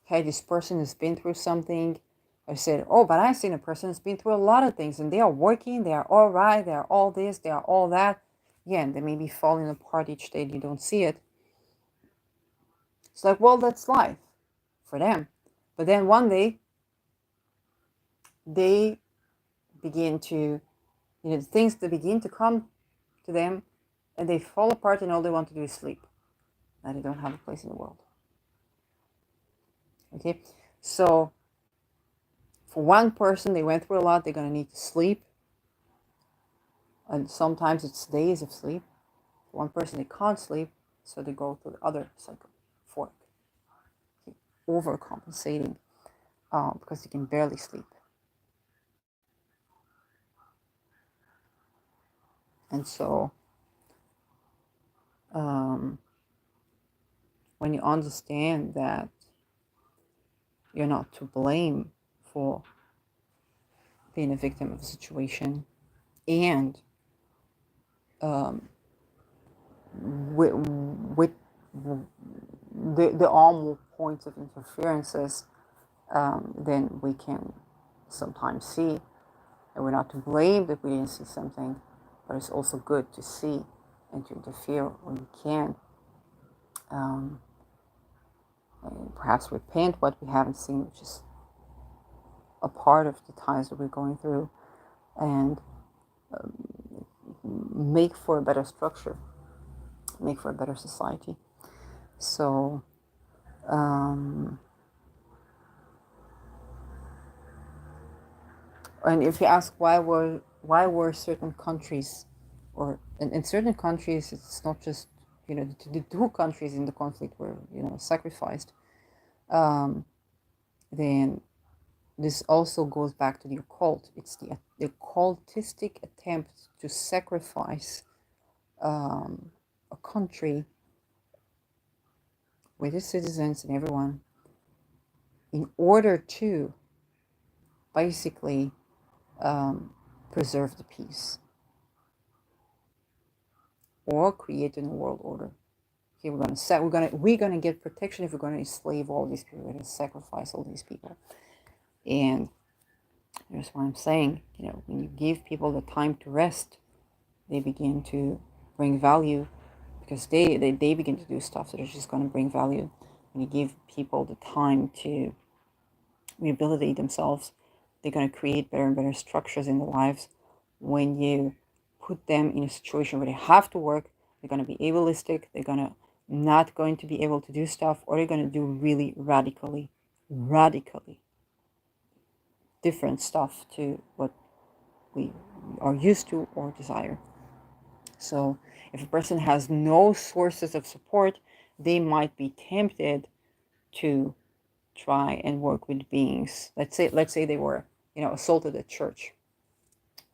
Hey, this person has been through something. I said, oh, but I've seen a person who's been through a lot of things, and they are working, they are all right, they are all this, they are all that. Yeah, and they may be falling apart each day, you don't see it. It's like, well, that's life for them. But then one day, they begin to, things that begin to come to them, and they fall apart, and all they want to do is sleep. And they don't have a place in the world. Okay, so for one person, they went through a lot, they're going to need to sleep. And sometimes it's days of sleep. For one person, they can't sleep, so they go to the other cycle, fork, okay, overcompensating because they can barely sleep. And so when you understand that you're not to blame for being a victim of a situation, and with the all points of interferences, then we can sometimes see, and we're not to blame that we didn't see something, but it's also good to see and to interfere when we can. And perhaps repent what we haven't seen, which is a part of the times that we're going through, and make for a better structure, make for a better society. So and if you ask why were certain countries, or in certain countries, it's not just the two countries in the conflict were sacrificed, then this also goes back to the occult. It's the occultistic attempt to sacrifice a country with its citizens and everyone in order to basically preserve the peace or create a new world order. Okay, we're gonna get protection if we're gonna enslave all these people, we're gonna sacrifice all these people. And that's why I'm saying, when you give people the time to rest, they begin to bring value, because they begin to do stuff that is just going to bring value. When you give people the time to rehabilitate themselves, they're going to create better and better structures in their lives. When you put them in a situation where they have to work, they're going to be ableistic, they're not going to be able to do stuff, or they're going to do really radically different stuff to what we are used to or desire. So if a person has no sources of support, they might be tempted to try and work with beings. Let's say they were, assaulted at church.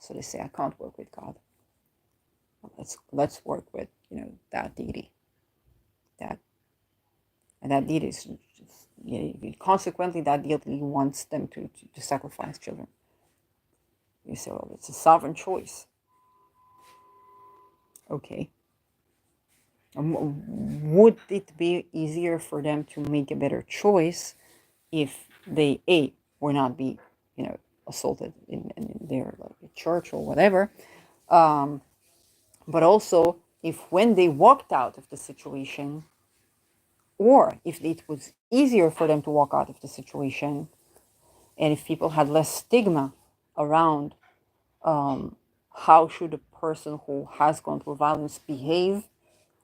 So they say, I can't work with God. Well, let's work with, that deity. And that deity is just, consequently, that deity wants them to sacrifice children. You say, well, it's a sovereign choice. Okay. Would it be easier for them to make a better choice if they were not be assaulted in their church or whatever, but also if when they walked out of the situation, or if it was easier for them to walk out of the situation, and if people had less stigma around how should a person who has gone through violence behave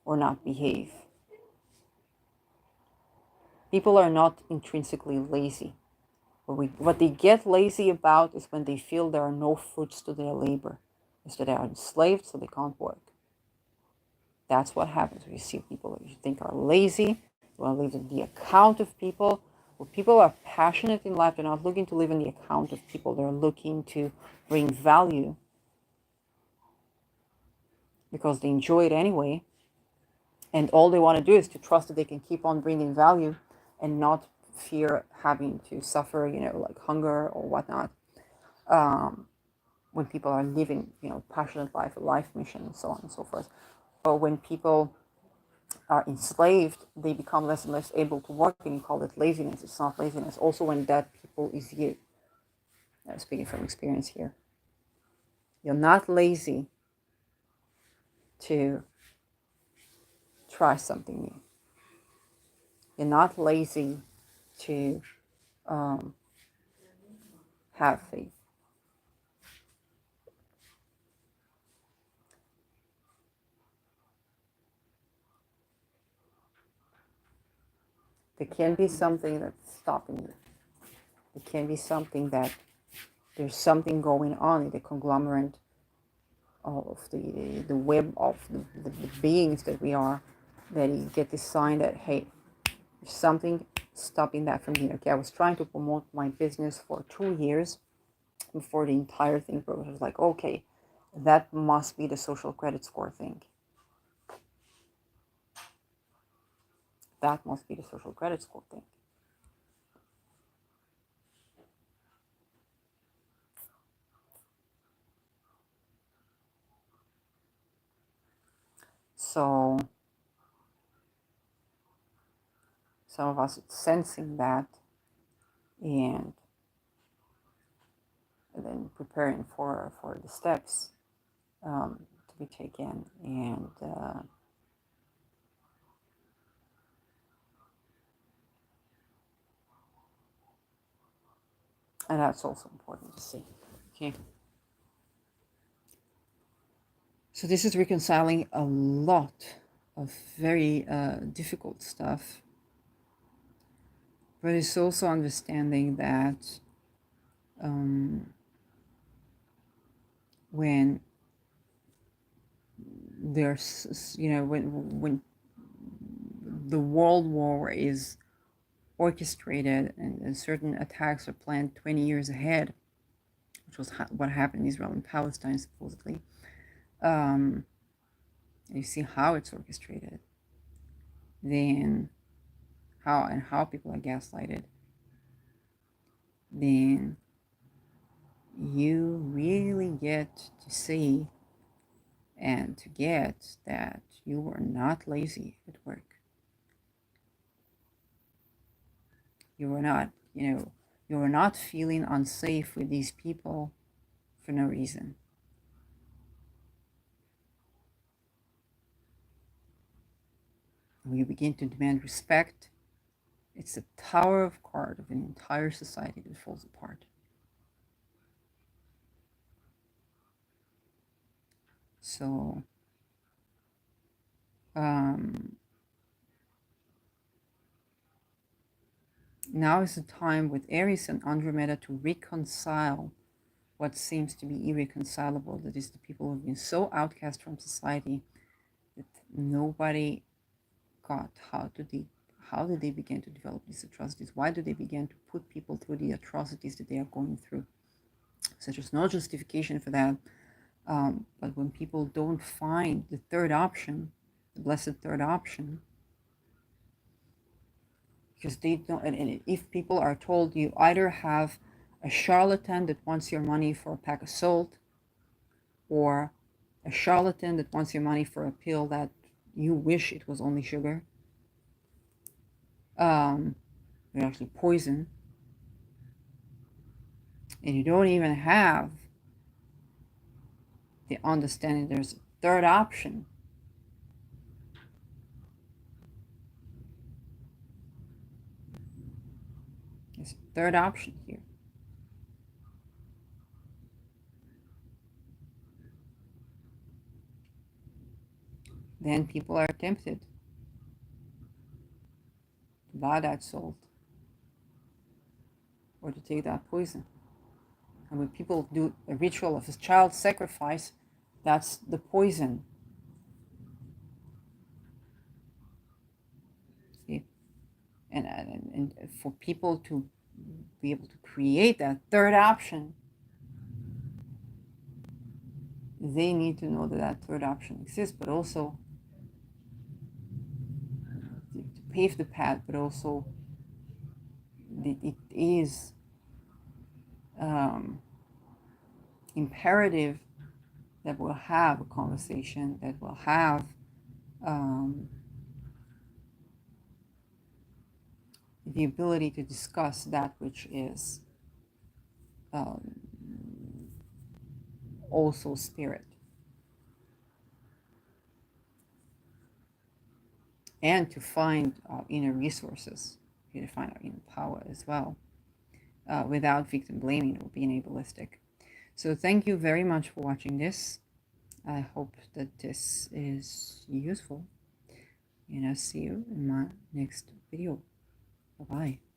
or not behave. People are not intrinsically lazy. What they get lazy about is when they feel there are no fruits to their labor. Is that they are enslaved, so they can't work. That's what happens when you see people that you think are lazy. You want to live in the account of people. When people are passionate in life, they're not looking to live in the account of people. They're looking to bring value because they enjoy it anyway. And all they want to do is to trust that they can keep on bringing value and not fear having to suffer, like hunger or whatnot. When people are living, passionate life mission, and so on and so forth. Or when people are enslaved, they become less and less able to work, and you call it laziness. It's not laziness. Also, when that people is you. I'm speaking from experience here. You're not lazy to try something new. You're not lazy to have faith. There can be something that's stopping you. There can be something that there's something going on in the conglomerate of the web of the beings that we are, that you get this sign that, hey, there's something stopping that from here. Okay, I was trying to promote my business for 2 years before the entire thing broke. I was like, okay, that must be the social credit score thing. That must be the social credit score thing. So some of us sensing that, and then preparing for the steps to be taken, and that's also important to see. Okay. So this is reconciling a lot of very difficult stuff, but it's also understanding that when there's, when the world war is orchestrated and certain attacks are planned 20 years ahead, which was what happened in Israel and Palestine supposedly, and you see how it's orchestrated, then how people are gaslighted, then you really get to see and to get that you were not lazy at work. You were not, you were not feeling unsafe with these people for no reason. When you begin to demand respect, it's the tower of cards of an entire society that falls apart. So now is the time with Aries and Andromeda to reconcile what seems to be irreconcilable. That is, the people who have been so outcast from society that nobody got how did they begin to develop these atrocities? Why do they begin to put people through the atrocities that they are going through? So there's no justification for that. But when people don't find the third option, the blessed third option, because they don't, and if people are told you either have a charlatan that wants your money for a pack of salt, or a charlatan that wants your money for a pill that you wish it was only sugar, it's actually poison, and you don't even have the understanding there's a third option. There's a third option here. Then people are tempted to buy that salt or to take that poison. And when people do a ritual of a child sacrifice, that's the poison. See? And for people to be able to create that third option, they need to know that that third option exists, but also to pave the path, but also it is imperative that we'll have a conversation, that we'll have the ability to discuss that which is also spirit. And to find our inner resources, to find our inner power as well, without victim blaming or being ableistic. So thank you very much for watching this. I hope that this is useful, and I'll see you in my next video. Bye-bye.